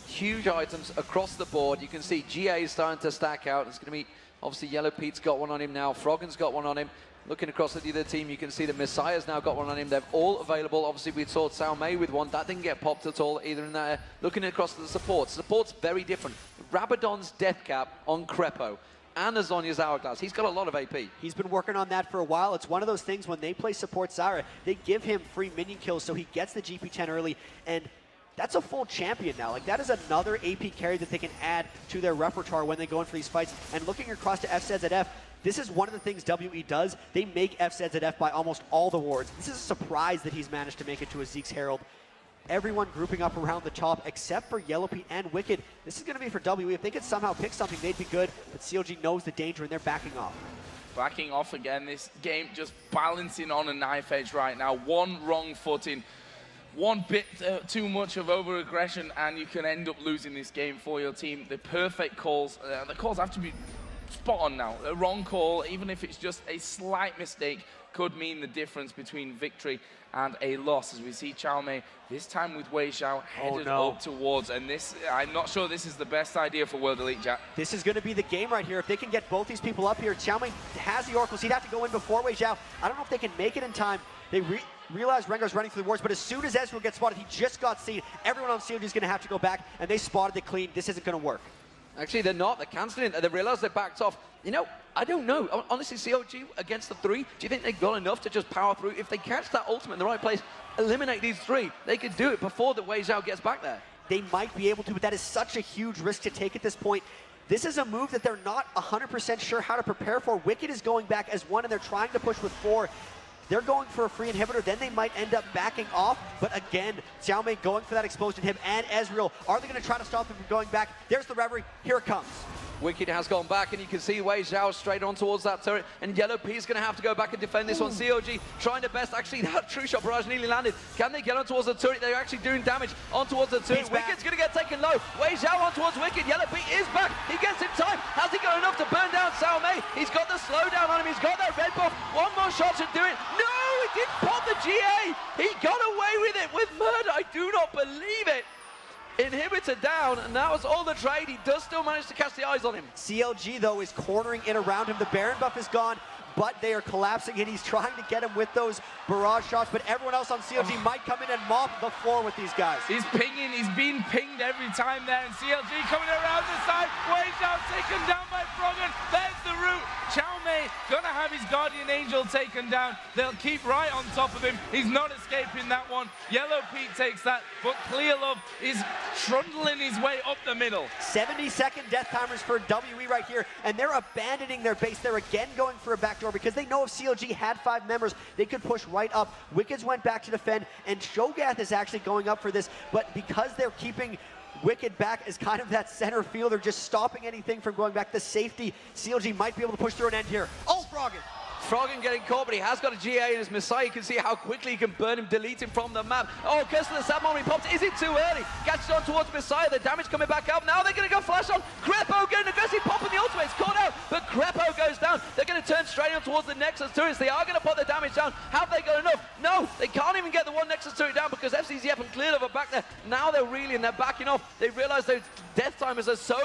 Huge items across the board. You can see GA is starting to stack out. It's going to be, obviously, Yellow Pete's got one on him now. Froggen's got one on him. Looking across at the other team, you can see that Messiah's now got one on him. They're all available. Obviously, we saw Xiaomei with one. That didn't get popped at all either in there. Looking across at the supports. Support's very different. Rabadon's Death Cap on Krepo and Azonya's Hourglass. He's got a lot of AP. He's been working on that for a while. It's one of those things when they play support Zyra, they give him free minion kills so he gets the GP10 early, and that's a full champion now. Like, that is another AP carry that they can add to their repertoire when they go in for these fights. And looking across to FZZF, this is one of the things WE does. They make FZZF by almost all the wards. This is a surprise that he's managed to make it to a Zeke's Herald. Everyone grouping up around the top except for Yellow Pete and Wicked. This is going to be for WE. If they could somehow pick something, they'd be good. But CLG knows the danger, and they're backing off. Backing off again. This game just balancing on a knife edge right now. One wrong footing. One bit too much of over-aggression, and you can end up losing this game for your team. The perfect calls, the calls have to be spot on now. A wrong call, even if it's just a slight mistake, could mean the difference between victory and a loss. As we see Xiaomei, this time with Wei Zhao headed up towards, and this, I'm not sure this is the best idea for World Elite, Jack. This is going to be the game right here. If they can get both these people up here, Xiaomei has the oracles. He'd have to go in before Wei Zhao. I don't know if they can make it in time. realized Rengar's running through the wards, but as soon as Ezreal gets spotted, he just got seen. Everyone on CLG is going to have to go back, and they spotted it clean. This isn't going to work. Actually, they're not. They're cancelling it. They realize they backed off. You know, I don't know. Honestly, CLG against the 3, do you think they've got enough to just power through? If they catch that ultimate in the right place, eliminate these 3, they could do it before the Wei Zhao gets back there. They might be able to, but that is such a huge risk to take at this point. This is a move that they're not 100% sure how to prepare for. Wicked is going back as 1, and they're trying to push with 4. They're going for a free inhibitor, then they might end up backing off. But again, Xiaomei going for that exposed inhib, and Ezreal. Are they going to try to stop them from going back? There's the Reverie. Here it comes. Wicked has gone back, and you can see Wei Zhao straight on towards that turret, and Yellow P is going to have to go back and defend this one. COG trying their best. Actually, that True Shot barrage nearly landed. Can they get on towards the turret? They're actually doing damage on towards the turret. Wicked's going to get taken low. Wei Zhao on towards Wicked. Yellow P is back. He gets in time. Has he got enough to burn down Xiaomei? He's got the slowdown on him. He's got that red buff. One more shot should do it. No, he didn't pop the GA. He got away with it with murder. I do not believe it. Inhibitor down, and that was all the trade. He does still manage to catch the eyes on him. CLG, though, is cornering in around him. The Baron buff is gone, but they are collapsing, and he's trying to get him with those barrage shots, but everyone else on CLG might come in and mop the floor with these guys. He's pinging, he's being pinged every time there, and CLG coming around the side. Wei Zhao taken down by Froggen. There's the root. Xiaomei gonna have his Guardian Angel taken down. They'll keep right on top of him. He's not escaping that one. Yellow Pete takes that, but Clearlove is trundling his way up the middle. 70-second death timers for WE right here, and they're abandoning their base. They're again going for a backdoor because they know if CLG had 5 members, they could push right up. Wicked's went back to defend, and Shogath is actually going up for this, but because they're keeping Wicked back as kind of that center fielder, just stopping anything from going back, the safety, CLG might be able to push through an end here. Oh, Froggen! Froggen getting caught, but he has got a GA in his Messiah. You can see how quickly he can burn him, delete him from the map. Oh, curse of the Sab moment, he pops. Is it too early? Catches on towards Messiah, the damage coming back up. Now they're going to go flash on. Crepo getting aggressive, popping the ultimate. It's caught out, but Crepo goes down. They're going to turn straight on towards the Nexus turrets. They are going to put the damage down. Have they got enough? No, they can't even get the one Nexus turret down because FCZF and Clearlove are back there. Now they're reeling, they're backing off. They realize their death timers are so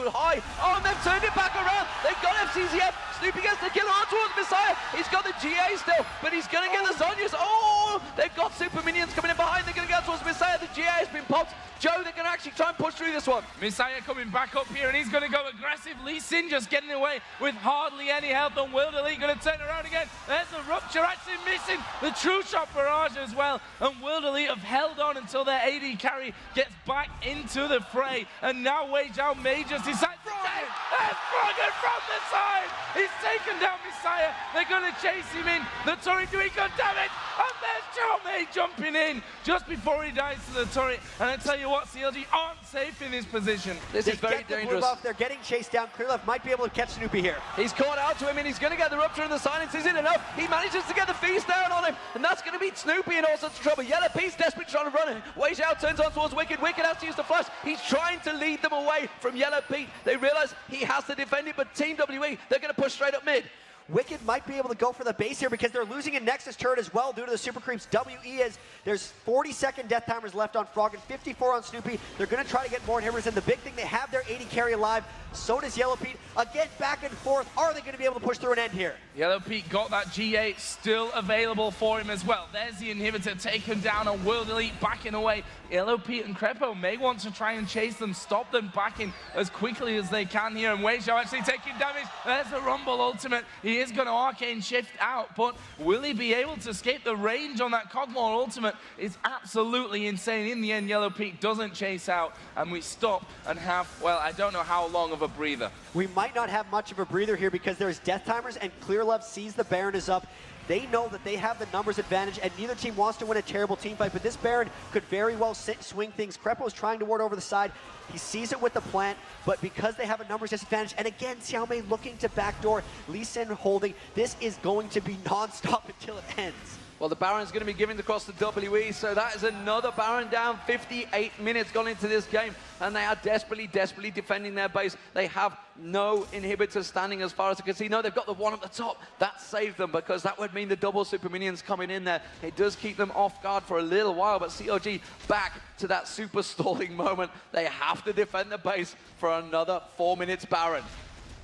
high. Oh, and they've turned it back around. They've got FCZF. Snoopy gets the killer on towards Messiah. He's got the GA still, but he's going to get the Zonyas. Oh, they've got super minions coming in behind. They're going to go towards Messiah. The GA has been popped. Joe, they're going to actually try and push through this one. Messiah coming back up here, and he's going to go aggressive. Lee Sin just getting away with hardly any health on World Elite. Going to turn around again. There's the rupture, actually missing the True Shot barrage as well. And World Elite have held on until their AD carry gets back into the fray. And now Wei Zhao may just decide to take Froggen from the side. He's taken down Messiah. They're going to chase him in. The turret doing good damage. And there's Xiaomei jumping in just before he dies to the turret. And I tell you what, CLG aren't safe in this position. This is very dangerous. They're getting chased down. Clearlove might be able to catch Snoopy here. He's caught out to him, and he's going to get the rupture and the silence. Isn't enough. He manages to get the feast down on him, and that's going to beat Snoopy in all sorts of trouble. Yellow Piece desperate trying to run it. Wei Zhao turns on towards Wicked. Wicked has to use the flash. He's trying to lead them away from Yellow Pete. They realize he has to defend it, but Team WE, they're going to push straight up mid. Wicked might be able to go for the base here because they're losing a Nexus turret as well due to the super creeps. WE is, there's 40-second death timers left on Froggen, 54 on Snoopy. They're going to try to get more inhibitors, and the big thing, they have their 80 carry alive. So does Yellow Pete. Again, back and forth. Are they going to be able to push through an end here? Yellow Pete got that GA still available for him as well. There's the inhibitor taken down on World Elite, backing away. Yellow Pete and Crepo may want to try and chase them, stop them backing as quickly as they can here. And Wei Zhao actually taking damage. There's the Rumble ultimate. He is going to Arcane Shift out, but will he be able to escape? The range on that Cogmore ultimate is absolutely insane. In the end, Yellow Pete doesn't chase out, and we stop and have, well, I don't know how long of a breather. We might not have much of a breather here because there's death timers, and Clearlove sees the Baron is up. They know that they have the numbers advantage, and neither team wants to win a terrible team fight, but this Baron could very well swing things. Crepo's trying to ward over the side. He sees it with the plant, but because they have a numbers disadvantage, and again, Xiaomei looking to backdoor, Lee Sin holding, this is going to be non-stop until it ends. Well, the Baron's going to be given across the WE, so that is another Baron down. 58 minutes gone into this game, and they are desperately defending their base. They have no inhibitors standing as far as I can see. No, they've got the one at the top. That saved them, because that would mean the double super minions coming in there. It does keep them off guard for a little while, but COG back to that super stalling moment. They have to defend the base for another 4 minutes Baron.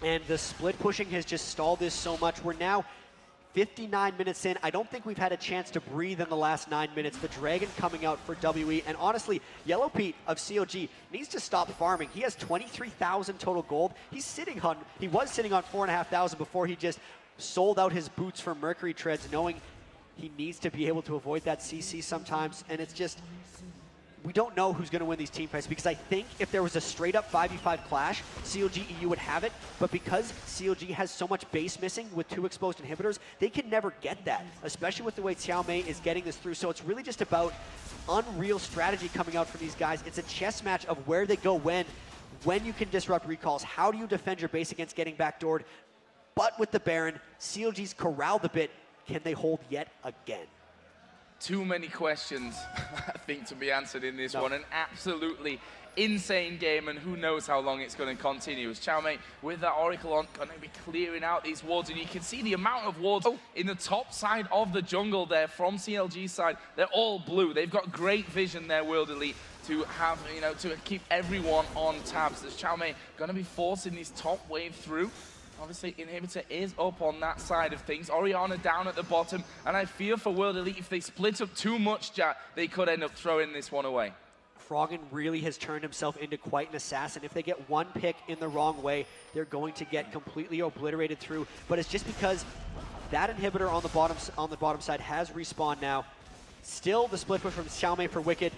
And the split pushing has just stalled this so much. We're now 59 minutes in. I don't think we've had a chance to breathe in the last 9 minutes. The Dragon coming out for WE. And honestly, Yellow Pete of CLG needs to stop farming. He has 23,000 total gold. He was sitting on 4,500 before he just sold out his boots for Mercury Treads, knowing he needs to be able to avoid that CC sometimes. And it's just, we don't know who's going to win these team fights, because I think if there was a straight-up 5v5 clash, CLG EU would have it, but because CLG has so much base missing with 2 exposed inhibitors, they can never get that, especially with the way Xiao Mei is getting this through. So it's really just about unreal strategy coming out from these guys. It's a chess match of where they go when you can disrupt recalls. How do you defend your base against getting backdoored? But with the Baron, CLG's corralled a bit. Can they hold yet again? Too many questions, I think, to be answered in this one. An absolutely insane game, and who knows how long it's going to continue. As Xiao Mei, with that Oracle on, going to be clearing out these wards, and you can see the amount of wards in the top side of the jungle there from CLG's side. They're all blue. They've got great vision there, World Elite, to have, to keep everyone on tabs. As Xiao Mei going to be forcing this top wave through. Obviously, Inhibitor is up on that side of things. Orianna down at the bottom. And I fear for World Elite, if they split up too much, Jack, they could end up throwing this one away. Froggen really has turned himself into quite an assassin. If they get one pick in the wrong way, they're going to get completely obliterated through. But it's just because that Inhibitor on the bottom side has respawned now. Still the split push from Xiao Mei for Wicked.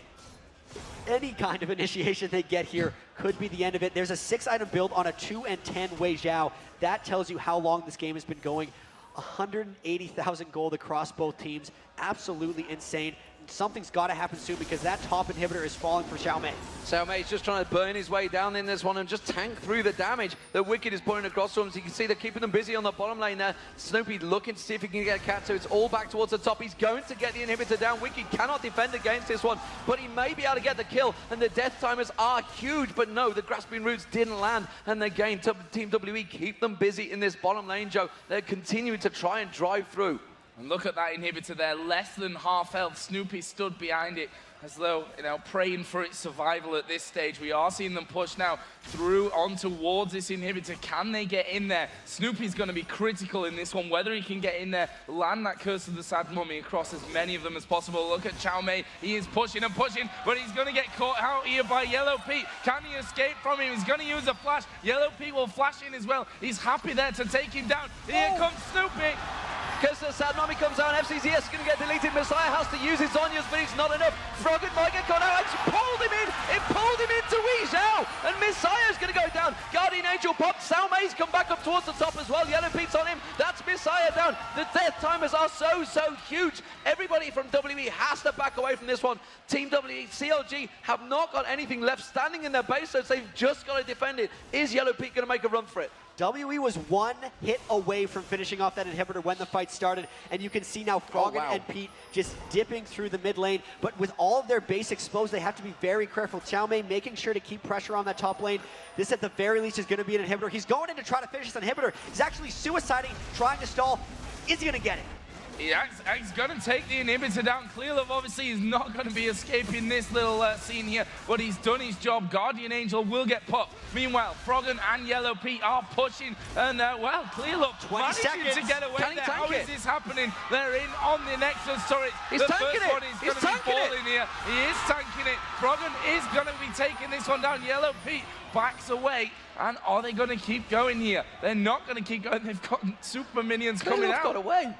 Any kind of initiation they get here could be the end of it. There's a 6-item build on a 2 and 10 Wei Zhao. That tells you how long this game has been going. 180,000 gold across both teams. Absolutely insane. Something's got to happen soon, because that top inhibitor is falling for Xiao Mei. Xiao Mei's just trying to burn his way down in this one and just tank through the damage that Wicked is putting across to him. So you can see they're keeping them busy on the bottom lane there. Snoopy looking to see if he can get a cat, so it's all back towards the top. He's going to get the inhibitor down. Wicked cannot defend against this one, but he may be able to get the kill, and the death timers are huge. But no, the grasping roots didn't land, and again, Team WE keep them busy in this bottom lane, Joe. They're continuing to try and drive through. And look at that inhibitor there, less than half health. Snoopy stood behind it as though, praying for its survival at this stage. We are seeing them push now through on towards this inhibitor. Can they get in there? Snoopy's going to be critical in this one, whether he can get in there, land that Curse of the Sad Mummy across as many of them as possible. Look at Xiao Mei. He is pushing and pushing, but he's going to get caught out here by Yellow Pete. Can he escape from him? He's going to use a flash. Yellow Pete will flash in as well. He's happy there to take him down. Here comes Snoopy. Because the Sad Mummy comes down, FCZS is going to get deleted. Messiah has to use his Zhonya's, but it's not enough. Froggen might get caught out. It's pulled him in. It pulled him into Wei Zhao. And Messiah is going to go down. Guardian Angel popped. Xiao Mei's come back up towards the top as well. Yellow Pete's on him. That's Messiah down. The death timers are so huge. Everybody from WE has to back away from this one. Team WE, CLG have not got anything left standing in their base, so they've just got to defend it. Is Yellow Pete going to make a run for it? WE was one hit away from finishing off that inhibitor when the fight started, and you can see now Froggen and Pete just dipping through the mid lane. But with all of their base exposed, they have to be very careful. Xiao Mei making sure to keep pressure on that top lane. This at the very least is going to be an inhibitor. He's going in to try to finish this inhibitor. He's actually suiciding, trying to stall. Is he going to get it? He's going to take the inhibitor down. Clearlove obviously is not going to be escaping this little scene here, but he's done his job. Guardian Angel will get popped. Meanwhile, Froggen and Yellow Pete are pushing, and Clearlove managing to get away there. How is this happening? They're in on the Nexus turret. He's the tanking first one is going to be falling here. He is tanking it. Froggen is going to be taking this one down. Yellow Pete backs away. And are they going to keep going here? They're not going to keep going. They've got super minions coming out. Got away.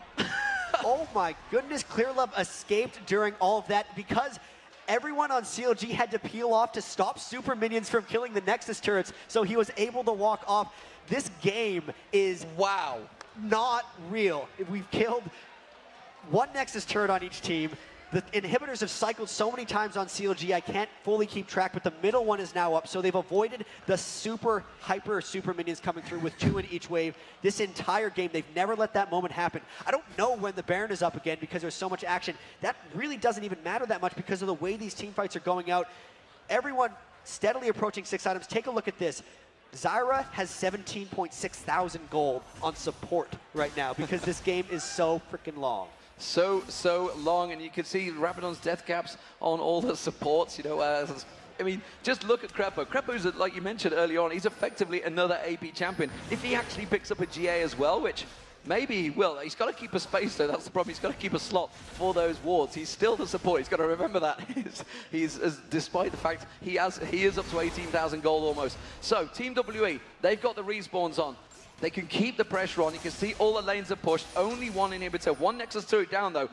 Oh my goodness, Clearlove escaped during all of that because everyone on CLG had to peel off to stop super minions from killing the Nexus turrets, so he was able to walk off. This game is, wow, not real. We've killed one Nexus turret on each team. The inhibitors have cycled so many times on CLG, I can't fully keep track, but the middle one is now up, so they've avoided the super minions coming through with 2 in each wave. This entire game, they've never let that moment happen. I don't know when the Baron is up again because there's so much action. That really doesn't even matter that much because of the way these team fights are going out. Everyone steadily approaching 6 items. Take a look at this. Zyra has 17.6 thousand gold on support right now because this game is so freaking long. So long, and you can see Rabadon's death caps on all the supports, I mean, just look at Krepo. Krepo's, like you mentioned earlier on, he's effectively another AP champion. If he actually picks up a GA as well, which Maybe he will. He's got to keep a space, though. That's the problem. He's got to keep a slot for those wards. He's still the support. He's got to remember that. Despite the fact he is up to 18,000 gold almost. So, Team WE, they've got the respawns on. They can keep the pressure on. You can see all the lanes are pushed. Only one inhibitor. One Nexus turret down, though.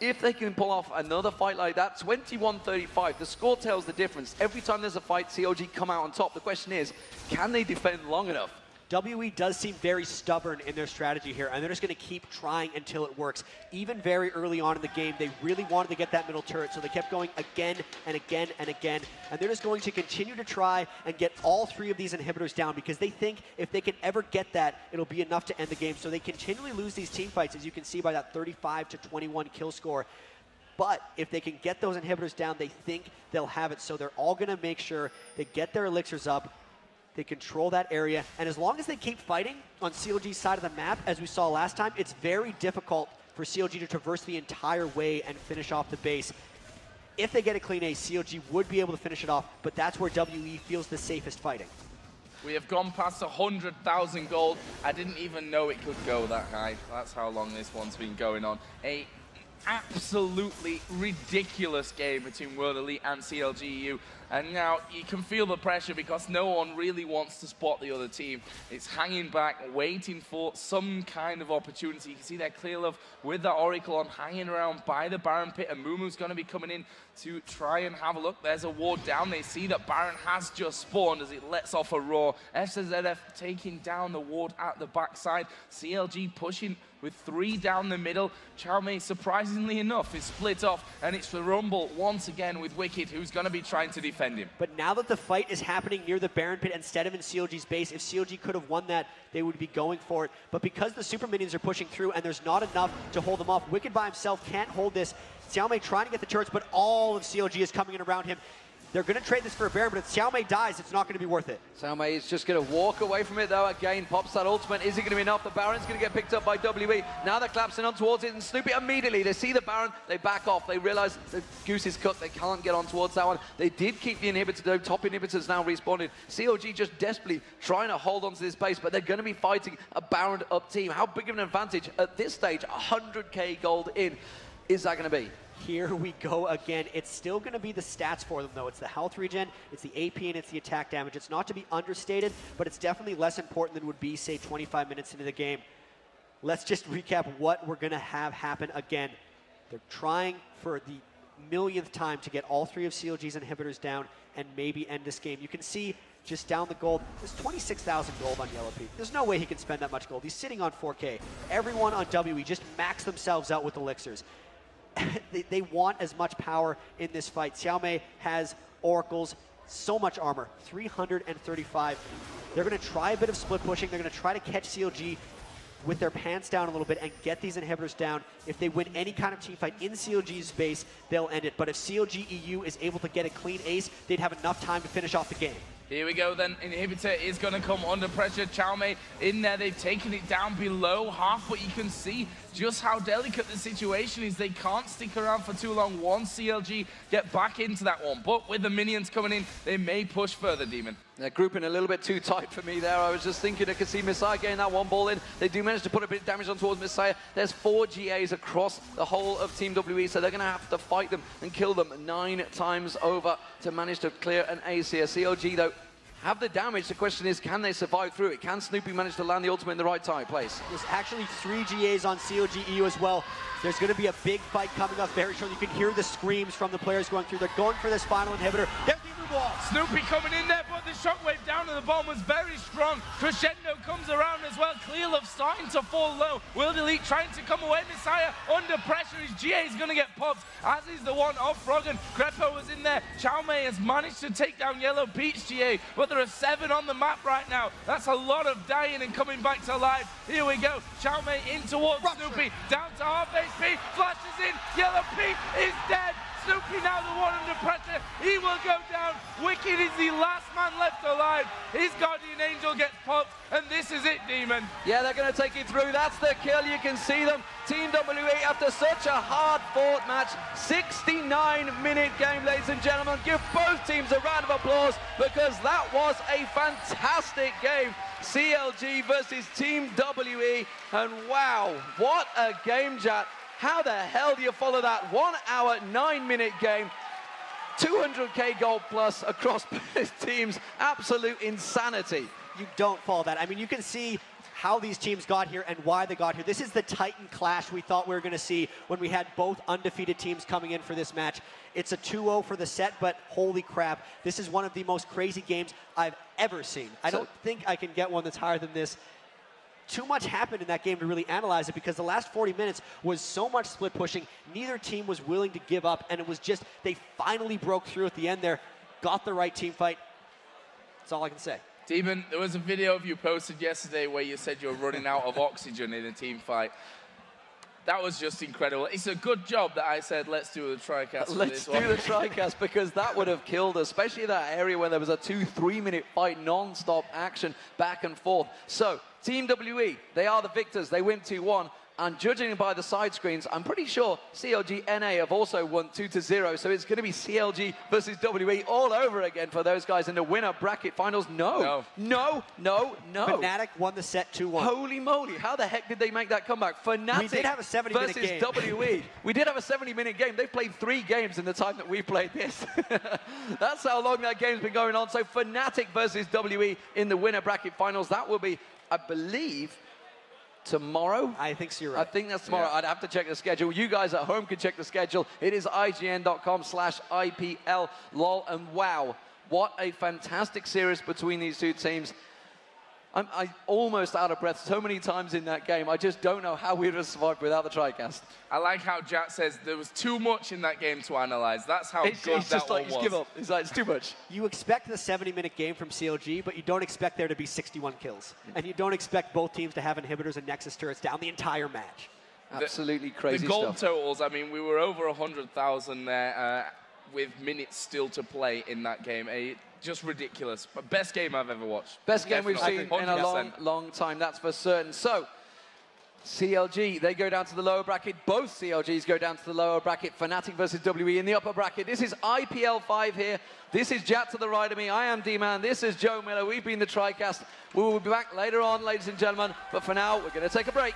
If they can pull off another fight like that, 21-35, the score tells the difference. Every time there's a fight, CLG come out on top. The question is, can they defend long enough? WE does seem very stubborn in their strategy here, and they're just going to keep trying until it works. Even very early on in the game, they really wanted to get that middle turret, so they kept going again and again and again, and they're just going to continue to try and get all 3 of these inhibitors down because they think if they can ever get that, it'll be enough to end the game. So they continually lose these team fights, as you can see by that 35-21 kill score. But if they can get those inhibitors down, they think they'll have it. So they're all going to make sure they get their elixirs up, they control that area, and as long as they keep fighting on CLG's side of the map, as we saw last time, it's very difficult for CLG to traverse the entire way and finish off the base. If they get a clean ace, CLG would be able to finish it off, but that's where WE feels the safest fighting. We have gone past 100,000 gold. I didn't even know it could go that high. That's how long this one's been going on. A absolutely ridiculous game between World Elite and CLG EU. And now you can feel the pressure because no one really wants to spot the other team. It's hanging back, waiting for some kind of opportunity. You can see that Clearlove with the Oracle on, hanging around by the Baron pit, and Mumu's going to be coming in to try and have a look. There's a ward down. They see that Baron has just spawned as it lets off a roar. FZZF taking down the ward at the backside. CLG pushing with 3 down the middle. Chalmei, surprisingly enough, is split off, and it's the Rumble once again with Wicked, who's going to be trying to defend him. But now that the fight is happening near the Baron pit instead of in CLG's base, if CLG could have won that, they would be going for it. But because the super minions are pushing through and there's not enough to hold them off, Wicked by himself can't hold this. Xiaomei trying to get the turrets, but all of CLG is coming in around him. They're going to trade this for a Baron, but if Xiaomei dies, it's not going to be worth it. Xiaomei is just going to walk away from it, though. Again, pops that ultimate. Is it going to be enough? The Baron's going to get picked up by WE. Now they're collapsing on towards it, and Snoopy immediately, they see the Baron, they back off. They realize the goose is cut. They can't get on towards that one. They did keep the inhibitor, though. Top inhibitors now respawned. CLG just desperately trying to hold on to this base, but they're going to be fighting a Baron-up team. How big of an advantage at this stage, 100k gold in, is that going to be? Here we go again. It's still going to be the stats for them, though. It's the health regen, it's the AP, and it's the attack damage. It's not to be understated, but it's definitely less important than would be, say, 25 minutes into the game. Let's just recap what we're going to have happen again. They're trying for the millionth time to get all 3 of CLG's inhibitors down and maybe end this game. You can see just down the gold, there's 26,000 gold on Yellow Peak. There's no way he can spend that much gold. He's sitting on 4K. Everyone on WE just max themselves out with elixirs. They want as much power in this fight. Xiaomei has oracles, so much armor, 335. They're going to try a bit of split pushing. They're going to try to catch CLG with their pants down a little bit and get these inhibitors down. If they win any kind of team fight in CLG's space, they'll end it. But if CLG EU is able to get a clean ace, they'd have enough time to finish off the game. Here we go then, inhibitor is going to come under pressure. Xiaomei in there, they've taken it down below half, but you can see just how delicate the situation is. They can't stick around for too long once CLG get back into that one. But with the minions coming in, they may push further, Demon. They're grouping a little bit too tight for me there. I was just thinking I could see Messiah getting that one ball in. They do manage to put a bit of damage on towards Messiah. There's 4 GAs across the whole of Team WE, so they're going to have to fight them and kill them 9 times over to manage to clear an ace here. CLG, though, have the damage. The question is, can they survive through it? Can Snoopy manage to land the ultimate in the right place? There's actually 3 GAs on CLG EU as well. There's going to be a big fight coming up very shortly. You can hear the screams from the players going through. They're going for this final inhibitor. There's the blue ball. Snoopy coming in there, but the shockwave down to the bomb was very strong. Crescendo comes around as well. Clearlove starting to fall low. World Elite trying to come away. Messiah under pressure. His GA is going to get popped, as is the one off Froggen. Crepo was in there. Xiaomei has managed to take down Yellow Peach GA, but there are 7 on the map right now. That's a lot of dying and coming back to life. Here we go. Xiaomei in towards Snoopy. Down to half HP. Flashes in. Yellow Peach is dead. Snoopy now the one under pressure. He will go down. Wicked is the last man left alive. His Guardian Angel gets popped, and this is it, Demon. Yeah, they're going to take it through. That's the kill. You can see them. Team WE, after such a hard-fought match, 69-minute game, ladies and gentlemen. Give both teams a round of applause because that was a fantastic game. CLG versus Team WE. And wow, what a game, Jat. How the hell do you follow that 1 hour, 9-minute game? 200k gold plus across both teams. Absolute insanity. You don't follow that. I mean, you can see how these teams got here and why they got here. This is the Titan clash we thought we were going to see when we had both undefeated teams coming in for this match. It's a 2-0 for the set, but holy crap, this is one of the most crazy games I've ever seen. I don't think I can get one that's higher than this. Too much happened in that game to really analyze it because the last 40 minutes was so much split pushing. Neither team was willing to give up, and it was just they finally broke through at the end there, got the right team fight. That's all I can say. Demon, there was a video of you posted yesterday where you said you were running out of oxygen in a team fight. That was just incredible. It's a good job that I said, let's do the TriCast. Let's do the TriCast, because that would have killed us, especially that area where there was a 2-3 minute fight, non-stop action, back and forth. So, Team WE, they are the victors. They win 2-1. And judging by the side screens, I'm pretty sure CLG NA have also won 2-0. So it's going to be CLG versus WE all over again for those guys in the winner bracket finals. No. Fnatic won the set 2-1. Holy moly. How the heck did they make that comeback? Fnatic we did have a 70-minute game. versus WE. We did have a 70-minute game. They've played 3 games in the time that we played this. That's how long that game's been going on. So Fnatic versus WE in the winner bracket finals. That will be, I believe, tomorrow? I think so, you're right. I think that's tomorrow. Yeah. I'd have to check the schedule. You guys at home can check the schedule. It is IGN.com/IPL LOL. And wow, what a fantastic series between these two teams. I'm almost out of breath so many times in that game. I just don't know how we would have survived without the TriCast. I like how Jack says there was too much in that game to analyze. That's how good it's that just like, one just was. give up. It's like, it's too much. You expect the 70-minute game from CLG, but you don't expect there to be 61 kills. And you don't expect both teams to have inhibitors and Nexus turrets down the entire match. Absolutely crazy The gold stuff. totals, I mean, we were over 100,000 there with minutes still to play in that game. Just ridiculous. But best game I've ever watched. Best game we've seen in a 100%. long time, that's for certain. So, CLG, they go down to the lower bracket. Both CLGs go down to the lower bracket. Fnatic versus WE in the upper bracket. This is IPL 5 here. This is Jat to the right of me. I am D-Man. This is Joe Miller. We've been the TriCast. We will be back later on, ladies and gentlemen. But for now, we're going to take a break.